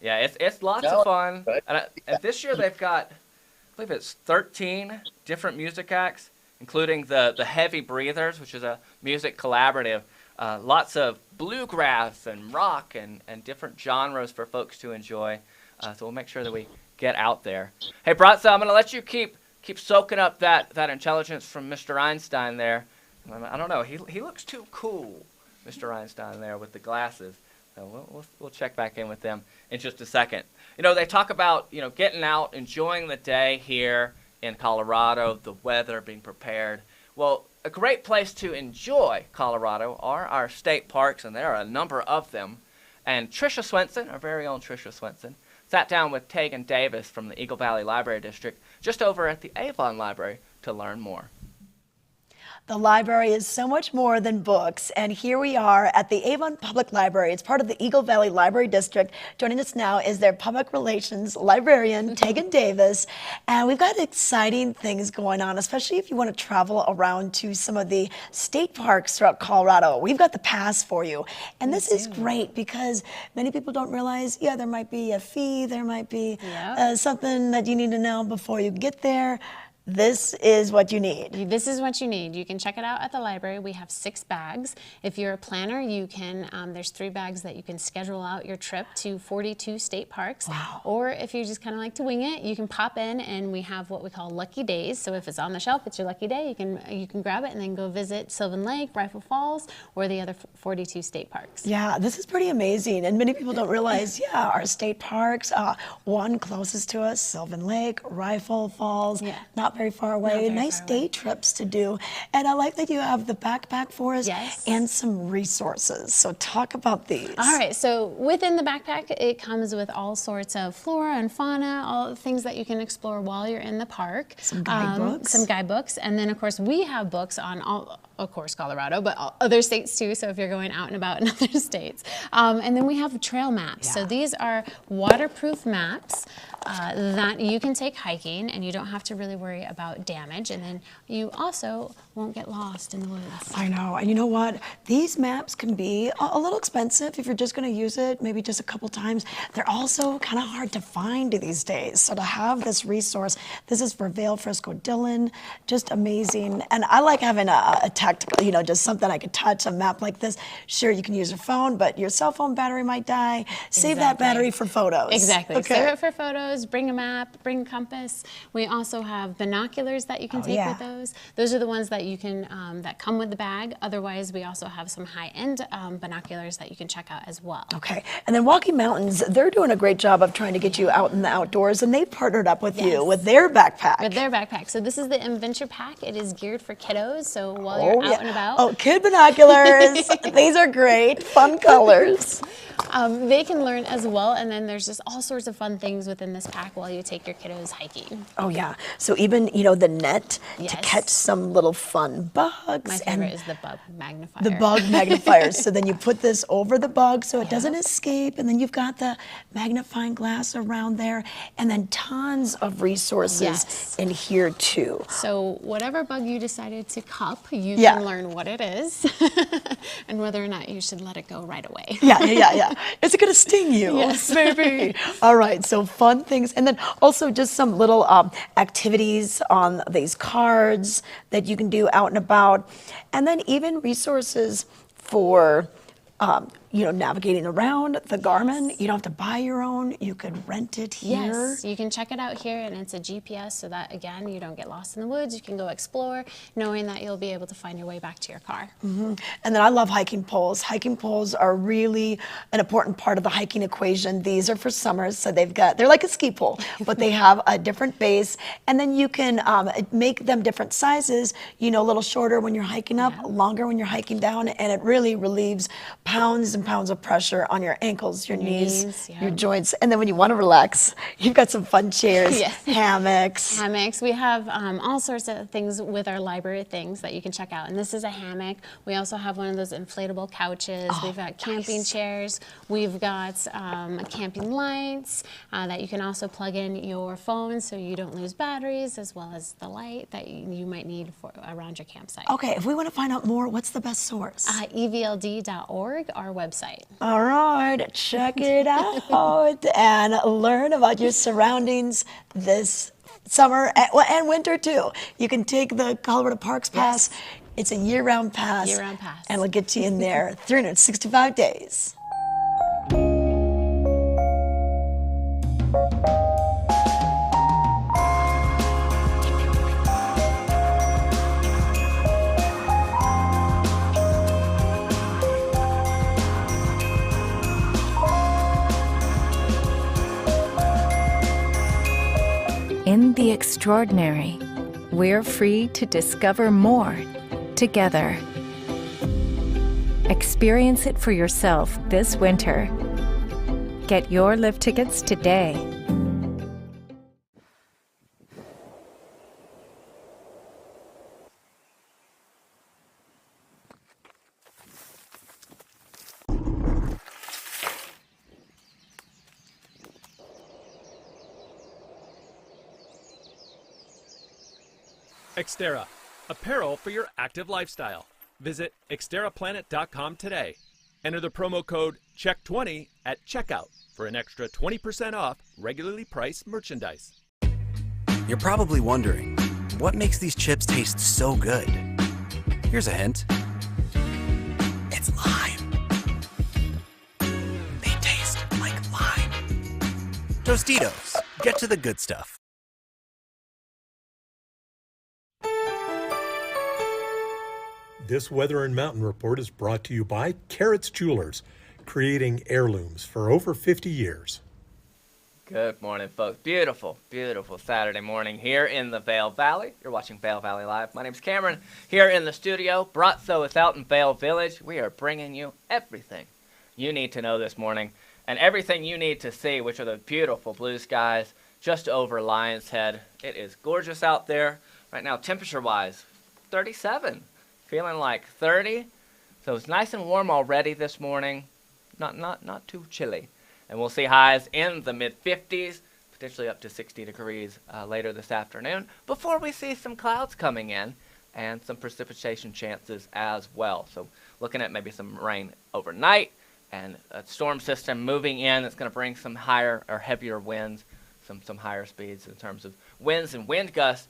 Yeah, it's lots of fun. And this year they've got, I believe it's 13 different music acts, including the Heavy Breathers, which is a music collaborative. Lots of bluegrass and rock and different genres for folks to enjoy. So we'll make sure that we get out there. Hey, Bratzo, I'm going to let you keep soaking up that intelligence from Mr. Einstein there. I don't know. He looks too cool, Mr. Einstein there with the glasses. So we'll check back in with them in just a second. They talk about, getting out, enjoying the day here in Colorado, the weather, being prepared. Well, a great place to enjoy Colorado are our state parks, and there are a number of them. And Tricia Swenson, our very own Tricia Swenson, sat down with Tegan Davis from the Eagle Valley Library District just over at the Avon Library to learn more. The library is so much more than books, and here we are at the Avon Public Library. It's part of the Eagle Valley Library District. Joining us now is their public relations librarian, Tegan Davis, and we've got exciting things going on, especially if you want to travel around to some of the state parks throughout Colorado. We've got the pass for you, and this is great because many people don't realize, there might be a fee, there might be something that you need to know before you get there. This is what you need. This is what you need. You can check it out at the library. We have 6 bags. If you're a planner, you can, there's 3 bags that you can schedule out your trip to 42 state parks. Wow. Or if you just kind of like to wing it, you can pop in and we have what we call lucky days. So if it's on the shelf, it's your lucky day. You can grab it and then go visit Sylvan Lake, Rifle Falls, or the other 42 state parks. Yeah, this is pretty amazing. And many people don't realize, our state parks, one closest to us, Sylvan Lake, Rifle Falls, not very far away. Nice day trips to do. And I like that you have the backpack for us and some resources. So talk about these. All right, so within the backpack, it comes with all sorts of flora and fauna, all the things that you can explore while you're in the park. Some guidebooks. And then, of course, we have books on all, of course, Colorado, but other states too, so if you're going out and about in other states. And then we have trail maps. So these are waterproof maps that you can take hiking, and you don't have to really worry about damage, and then you also won't get lost in the woods. I know, and you know what? These maps can be a little expensive if you're just going to use it maybe just a couple times. They're also kind of hard to find these days, so to have this resource, this is for Vail, Frisco, Dillon, just amazing. And I like having a tactical, just something I could touch, a map like this. Sure, you can use your phone, but your cell phone battery might die. Save that battery for photos. Exactly. Okay. Save it for photos, bring a map, bring a compass. We also have binoculars that you can take with those. Those are the ones that you can, that come with the bag. Otherwise, we also have some high-end binoculars that you can check out as well. Okay, and then Walking Mountains, they're doing a great job of trying to get you out in the outdoors, and they've partnered up with you with their backpack. With their backpack. So this is the Adventure Pack. It is geared for kiddos, so while you're out and about. Oh, kid binoculars. These are great, fun colors. They can learn as well, and then there's just all sorts of fun things within this pack while you take your kiddos hiking. Oh yeah, so even the net to catch some little fun bugs. My favorite is the bug magnifier. The bug magnifier. So then you put this over the bug so it doesn't escape, and then you've got the magnifying glass around there, and then tons of resources in here too. So whatever bug you decided to cup, you Yeah. and learn what it is and whether or not you should let it go right away. Yeah. Is it going to sting you? Yes. Maybe. All right, so fun things. And then also just some little activities on these cards that you can do out and about. And then even resources for navigating around the Garmin. You don't have to buy your own. You could rent it here. Yes, you can check it out here, and it's a GPS, so that, again, you don't get lost in the woods. You can go explore, knowing that you'll be able to find your way back to your car. And then I love hiking poles. Hiking poles are really an important part of the hiking equation. These are for summers, so they're like a ski pole, but they have a different base. And then you can make them different sizes, a little shorter when you're hiking up, longer when you're hiking down, and it really relieves pounds and pounds of pressure on your ankles, your knees, your joints. And then when you want to relax, you've got some fun chairs, hammocks. Hammocks. We have all sorts of things with our library things that you can check out. And this is a hammock. We also have one of those inflatable couches. We've got camping chairs. We've got camping lights that you can also plug in your phone so you don't lose batteries, as well as the light that you might need for around your campsite. Okay, if we want to find out more, what's the best source? evld.org, our website. All right, check it out and learn about your surroundings this summer and winter too. You can take the Colorado Parks Pass. It's a year-round pass. Year-round pass. And it'll get you in there 365 days. In the extraordinary, we're free to discover more together. Experience it for yourself this winter. Get your lift tickets today. Xterra, apparel for your active lifestyle. Visit xterraplanet.com today. Enter the promo code CHECK20 at checkout for an extra 20% off regularly priced merchandise. You're probably wondering, what makes these chips taste so good? Here's a hint. It's lime. They taste like lime. Tostitos, get to the good stuff. This Weather and Mountain Report is brought to you by Carrots Jewelers, creating heirlooms for over 50 years. Good morning, folks. Beautiful, beautiful Saturday morning here in the Vail Valley. You're watching Vail Valley Live. My name's Cameron here in the studio. Bratzo is out in Vail Village. We are bringing you everything you need to know this morning and everything you need to see, which are the beautiful blue skies just over Lion's Head. It is gorgeous out there. Right now, temperature-wise, 37. Feeling like 30, so it's nice and warm already this morning, not too chilly. And we'll see highs in the mid-50s, potentially up to 60 degrees later this afternoon, before we see some clouds coming in and some precipitation chances as well. So looking at maybe some rain overnight and a storm system moving in that's going to bring some higher or heavier winds, some higher speeds in terms of winds and wind gusts,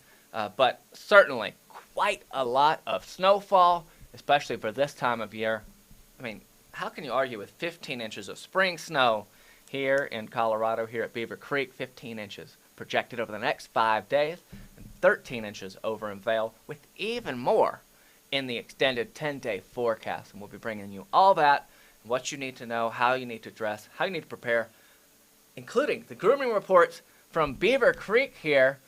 but certainly quite a lot of snowfall, especially for this time of year. I mean, how can you argue with 15 inches of spring snow here in Colorado, here at Beaver Creek? 15 inches projected over the next 5 days, and 13 inches over in Vail, with even more in the extended 10-day forecast. And we'll be bringing you all that, what you need to know, how you need to dress, how you need to prepare, including the grooming reports from Beaver Creek here.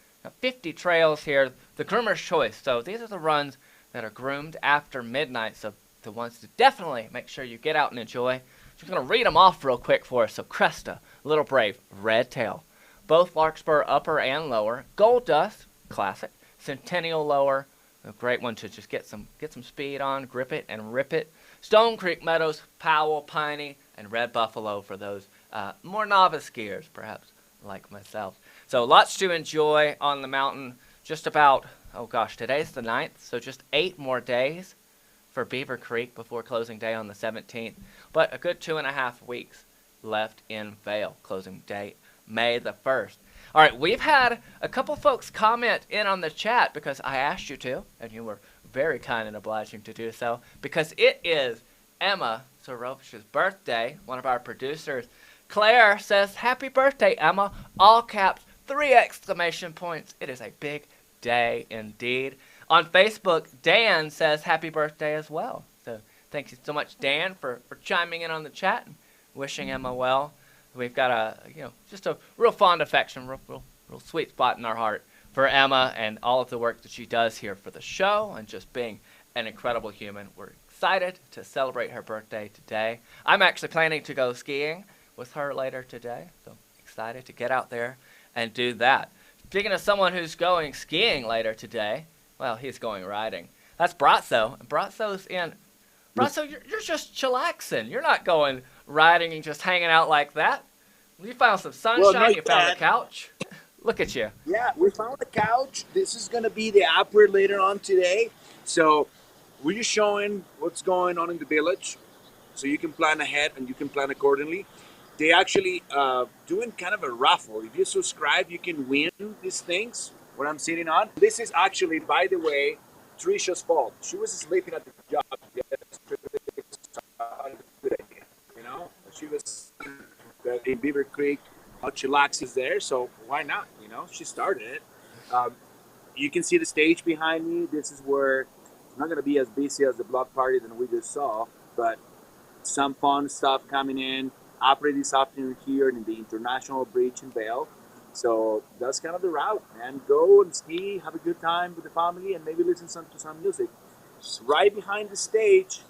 50 trails here, the groomer's choice. So these are the runs that are groomed after midnight, so the ones to definitely make sure you get out and enjoy. Just going to read them off real quick for us. So Cresta, Little Brave, Red Tail, both Larkspur upper and lower, Gold Dust, classic, Centennial lower, a great one to just get some speed on, grip it and rip it. Stone Creek Meadows, Powell, Piney, and Red Buffalo for those more novice skiers, perhaps like myself. So lots to enjoy on the mountain. Just about oh gosh, today's the 9th, so just 8 more days for Beaver Creek before closing day on the 17th. But a good 2.5 weeks left in Vail. Closing date May the 1st. All right, we've had a couple folks comment in on the chat because I asked you to, and you were very kind and obliging to do so, because it is Emma Sorovich's birthday. One of our producers, Claire, says, "Happy birthday, Emma." All caps, 3 exclamation points. It is a big day indeed. On Facebook, Dan says happy birthday as well. So thank you so much, Dan, for chiming in on the chat and wishing Emma well. We've got just a real fond affection, real sweet spot in our heart for Emma and all of the work that she does here for the show and just being an incredible human. We're excited to celebrate her birthday today. I'm actually planning to go skiing with her later today, so excited to get out there and do that. Speaking of someone who's going skiing later today, well, he's going riding. That's Bratzo. Bratzo's in. Bratzo, you're just chillaxing. You're not going riding and just hanging out like that. You found some sunshine. You found a couch. Look at you. Yeah, we found a couch. This is going to be the opera later on today. So we're just showing what's going on in the village so you can plan ahead and you can plan accordingly. They actually doing kind of a raffle. If you subscribe, you can win these things, what I'm sitting on. This is actually, by the way, Trisha's fault. She was sleeping at the job yesterday. You know, she was in Beaver Creek. Chillax is there, so why not? You know, she started it. You can see the stage behind me. This is where it's not going to be as busy as the block party that we just saw, but some fun stuff coming in. Opera this afternoon here in the International Bridge in Vail. So that's kind of the route, man. Go and ski, have a good time with the family, and maybe listen to some music. Right behind the stage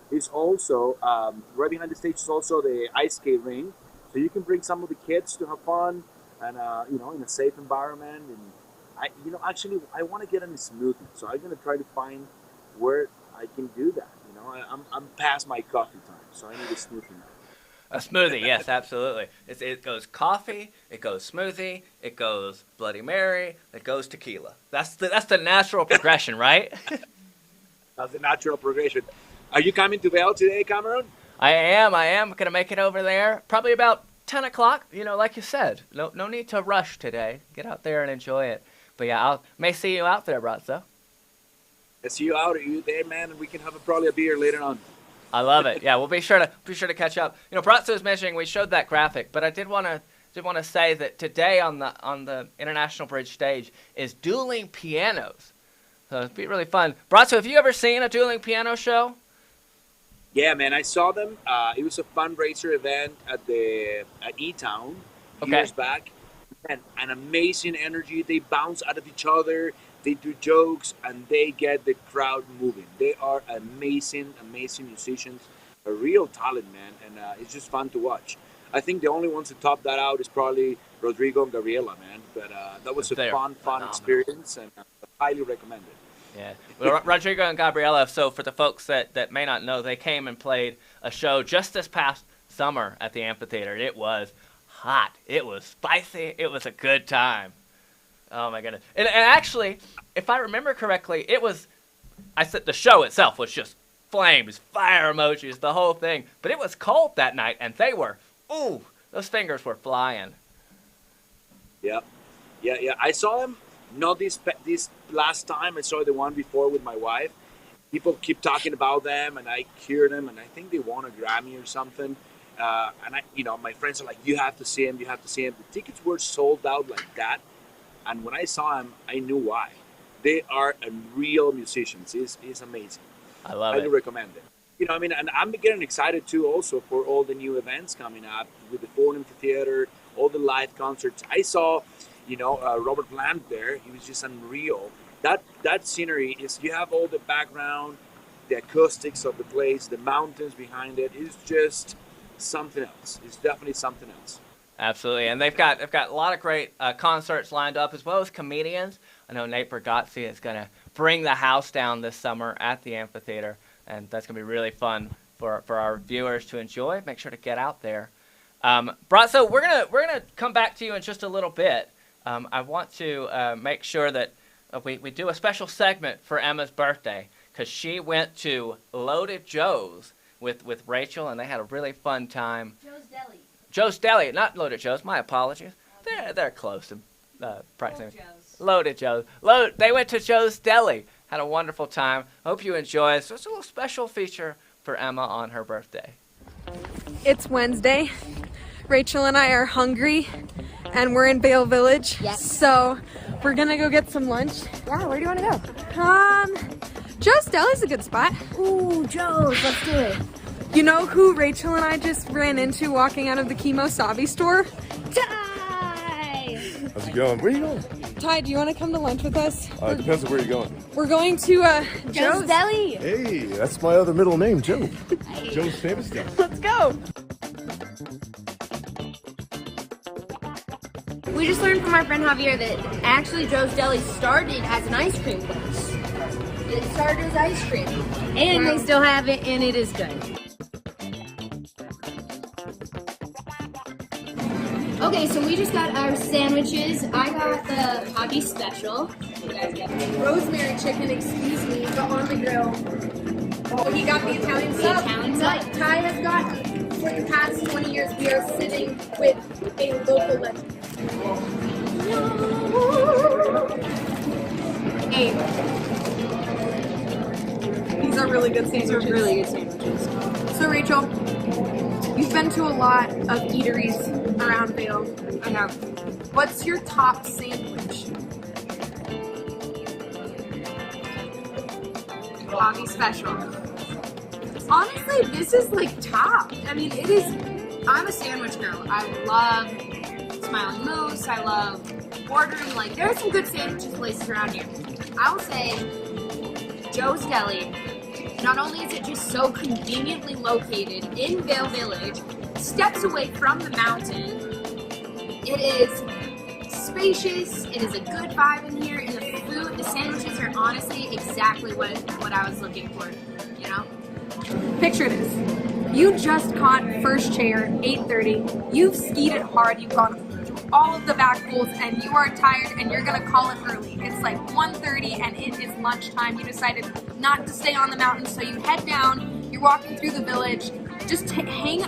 is also the ice skate ring. So you can bring some of the kids to have fun and, in a safe environment. And I want to get in a smoothie. So I'm going to try to find where I can do that. You know, I'm past my coffee time, so I need a smoothie now. A smoothie, yes, absolutely. It goes coffee, it goes smoothie, it goes Bloody Mary, it goes tequila. That's the natural progression, right? That's the natural progression. Are you coming to Vail today, Cameron? I am going to make it over there probably about 10 o'clock, like you said. No need to rush today. Get out there and enjoy it. But yeah, I may see you out there, Bratzo. I see you out. Are you there, man? And we can have probably a beer later on. I love it. Yeah, we'll be sure to catch up. Bratzo was mentioning we showed that graphic, but I did want to say that today on the International Bridge stage is dueling pianos. So it'd be really fun. Bratzo, have you ever seen a dueling piano show? Yeah, man, I saw them. It was a fundraiser event at E-Town years back. And an amazing energy. They bounce out of each other. They do jokes, and they get the crowd moving. They are amazing, amazing musicians. A real talent, man, and it's just fun to watch. I think the only ones to top that out is probably Rodrigo and Gabriela, man. But that was a fun experience, and highly recommended. Yeah, well, Rodrigo and Gabriela, so for the folks that may not know, they came and played a show just this past summer at the amphitheater. It was hot. It was spicy. It was a good time. Oh my goodness! And actually, if I remember correctly, I said the show itself was just flames, fire emojis, the whole thing. But it was cold that night, and those fingers were flying. Yeah. I saw them. Not this last time. I saw the one before with my wife. People keep talking about them, and I hear them, and I think they won a Grammy or something. And my friends are like, "You have to see him. You have to see him." The tickets were sold out like that. And when I saw him, I knew why. They are real musicians. It's amazing. I love it. I highly recommend it. And I'm getting excited too also for all the new events coming up with the Ford Amphitheater, all the live concerts. I saw, Robert Plant there. He was just unreal. That scenery you have all the background, the acoustics of the place, the mountains behind it. It's just something else. It's definitely something else. Absolutely, and they've got a lot of great concerts lined up as well as comedians. I know Nate Bargatze is going to bring the house down this summer at the amphitheater, and that's going to be really fun for our viewers to enjoy. Make sure to get out there. Bratzo, we're gonna come back to you in just a little bit. I want to make sure that we do a special segment for Emma's birthday because she went to Loaded Joe's with Rachel, and they had a really fun time. Joe's Deli. Joe's Deli, not Loaded Joe's. My apologies. They're close to pricing. Loaded Joe's. They went to Joe's Deli. Had a wonderful time. Hope you enjoy it. So it's a little special feature for Emma on her birthday. It's Wednesday. Rachel and I are hungry, and we're in Vail Village. Yes. So we're gonna go get some lunch. Yeah, where do you want to go? Joe's Deli's a good spot. Ooh, Joe's, let's do it. You know who Rachel and I just ran into walking out of the Kimosabi store? Ty! How's it going? Where are you going? Ty, do you want to come to lunch with us? Depends on where you're going. We're going to Joe's Deli. Hey, that's my other middle name, Joe. Joe's Famous Deli. Let's go. We just learned from our friend Javier that actually Joe's Deli started as an ice cream place. It started as ice cream. And they still have it, and it is good. Okay, so we just got our sandwiches. I got the Hobby Special. You guys got rosemary chicken, excuse me, but on the grill. So he got the Italian the sub. Italian sub. Ty has gotten, for the past 20 years, we are sitting with a local legend. Hey. These are really good sandwiches. These are really good sandwiches. So Rachel, you've been to a lot of eateries around Vail. I have. What's your top sandwich? Hobby Special. Honestly, this is like top. I mean, it is. I'm a sandwich girl. I love Smiling Moose. I love ordering. Like, there are some good sandwiches places around here. I will say, Joe's Deli. Not only is it just so conveniently located in Vail Village, steps away from the mountain, it is spacious, it is a good vibe in here, and the food, the sandwiches are honestly exactly what I was looking for, you know? Picture this. You just caught first chair, 8:30, you've skied it hard, you've gone through all of the back pools, and you are tired, and you're gonna call it early. It's like 1:30, and it is lunchtime. You decided not to stay on the mountain, so you head down, you're walking through the village, just hang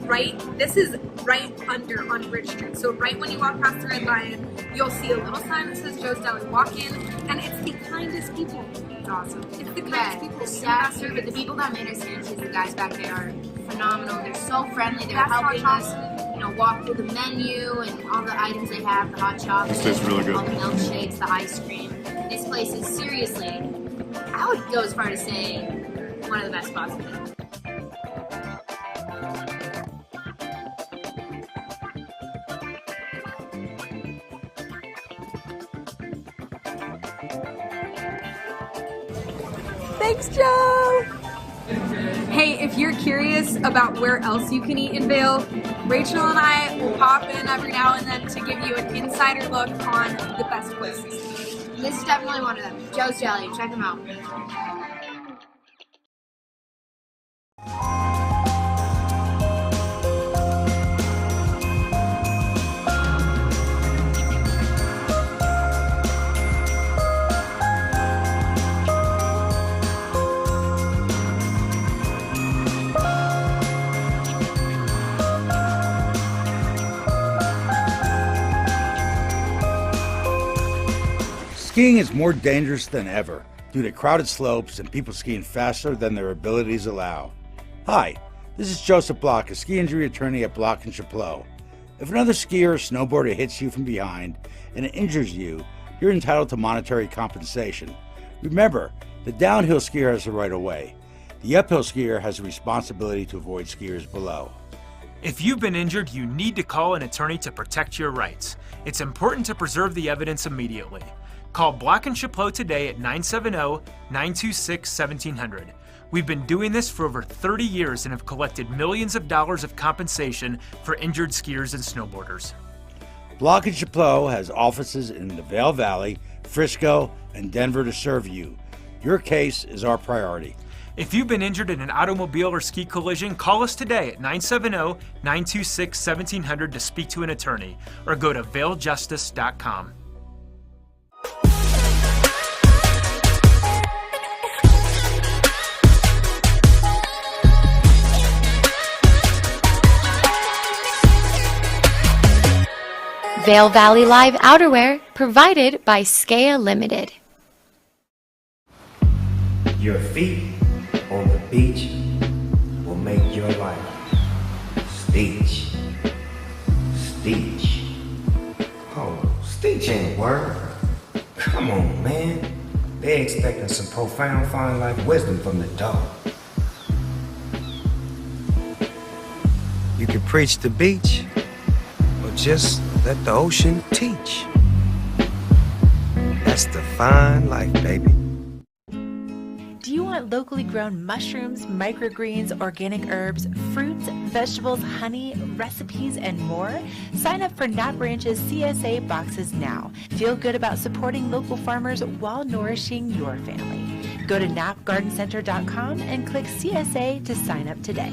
right, this is right under on Bridge Street. So right when you walk past the Red Lion, you'll see a little sign that says Joe's Deli. Walk in, and it's the kindest people. It's awesome. It's the kindest people. The staff service, the people that made our sandwiches, the guys back there are phenomenal. They're so friendly. They're helping us, walk through the menu and all the items they have, the hot chocolate, This tastes really good. all the milkshakes, the ice cream. This place is seriously, I would go as far to say, one of the best spots in it. Thanks, Joe! Hey, if you're curious about where else you can eat in Vail, Rachel and I will pop in every now and then to give you an insider look on the best places. This is definitely one of them. Joe's Deli, check them out. Skiing is more dangerous than ever due to crowded slopes and people skiing faster than their abilities allow. Hi, this is Joseph Block, a ski injury attorney at Block & Chapleau. If another skier or snowboarder hits you from behind and it injures you, you're entitled to monetary compensation. Remember, the downhill skier has the right of way. The uphill skier has a responsibility to avoid skiers below. If you've been injured, you need to call an attorney to protect your rights. It's important to preserve the evidence immediately. Call Block & Chapleau today at 970-926-1700. We've been doing this for over 30 years and have collected millions of dollars of compensation for injured skiers and snowboarders. Block & Chapleau has offices in the Vail Valley, Frisco, and Denver to serve you. Your case is our priority. If you've been injured in an automobile or ski collision, call us today at 970-926-1700 to speak to an attorney, or go to vailjustice.com. Vail Valley Live outerwear provided by Skea Limited. Your feet on the beach will make your life Stitch. Stitch. Oh, Stitch ain't a word. Come on, man. They expecting some profound fine life wisdom from the dog. You can preach the beach, or just let the ocean teach. That's the fine life, baby. Do you want locally grown mushrooms, microgreens, organic herbs, fruits, vegetables, honey, recipes, and more? Sign up for Nap Ranch's CSA boxes now. Feel good about supporting local farmers while nourishing your family. Go to napgardencenter.com and click CSA to sign up today.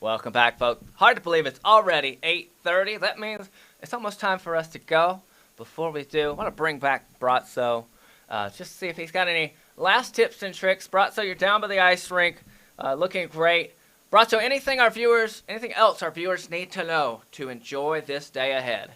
Welcome back, folks. Hard to believe it's already 8:30. That means it's almost time for us to go. Before we do, I want to bring back Bratzo. Just see if he's got any last tips and tricks. Bratzo, you're down by the ice rink, looking great. Bratzo, anything else our viewers need to know to enjoy this day ahead?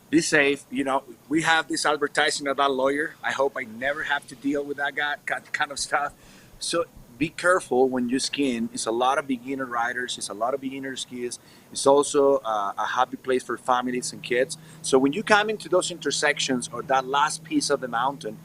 Be safe. You know, we have this advertising of that lawyer. I hope I never have to deal with that kind of stuff. So be careful when you're skiing. It's a lot of beginner riders. It's a lot of beginner skiers. It's also a happy place for families and kids. So when you come into those intersections or that last piece of the mountain,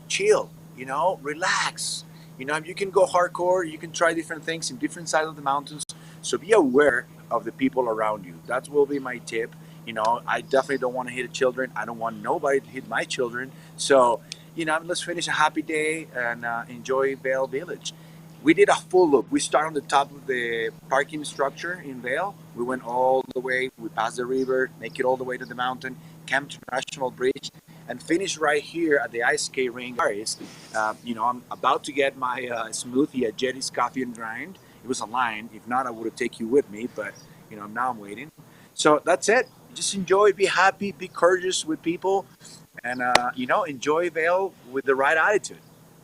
chill, relax. You can go hardcore. You can try different things in different sides of the mountains. So be aware of the people around you. That will be my tip. I definitely don't want to hit children. I don't want nobody to hit my children. So, let's finish a happy day and enjoy Vail Village. We did a full loop. We started on the top of the parking structure in Vail. We went all the way. We passed the river, make it all the way to the mountain, came to National Bridge, and finished right here at the ice skate rink. I'm about to get my smoothie at Jetty's Coffee and Grind. It was a line. If not, I would have taken you with me, but now I'm waiting. So that's it. Just enjoy, be happy, be courteous with people, and enjoy Vail with the right attitude.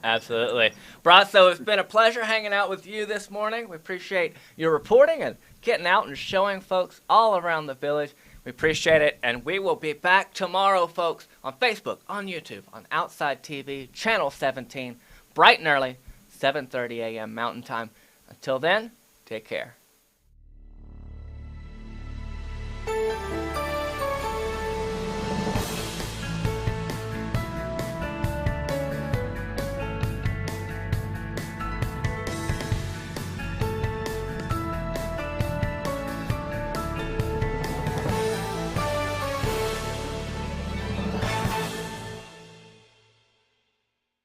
Absolutely. Bratzo, it's been a pleasure hanging out with you this morning. We appreciate your reporting and getting out and showing folks all around the village. We appreciate it, and we will be back tomorrow, folks, on Facebook, on YouTube, on Outside TV, Channel 17, bright and early, 7:30 a.m. Mountain Time. Until then, take care.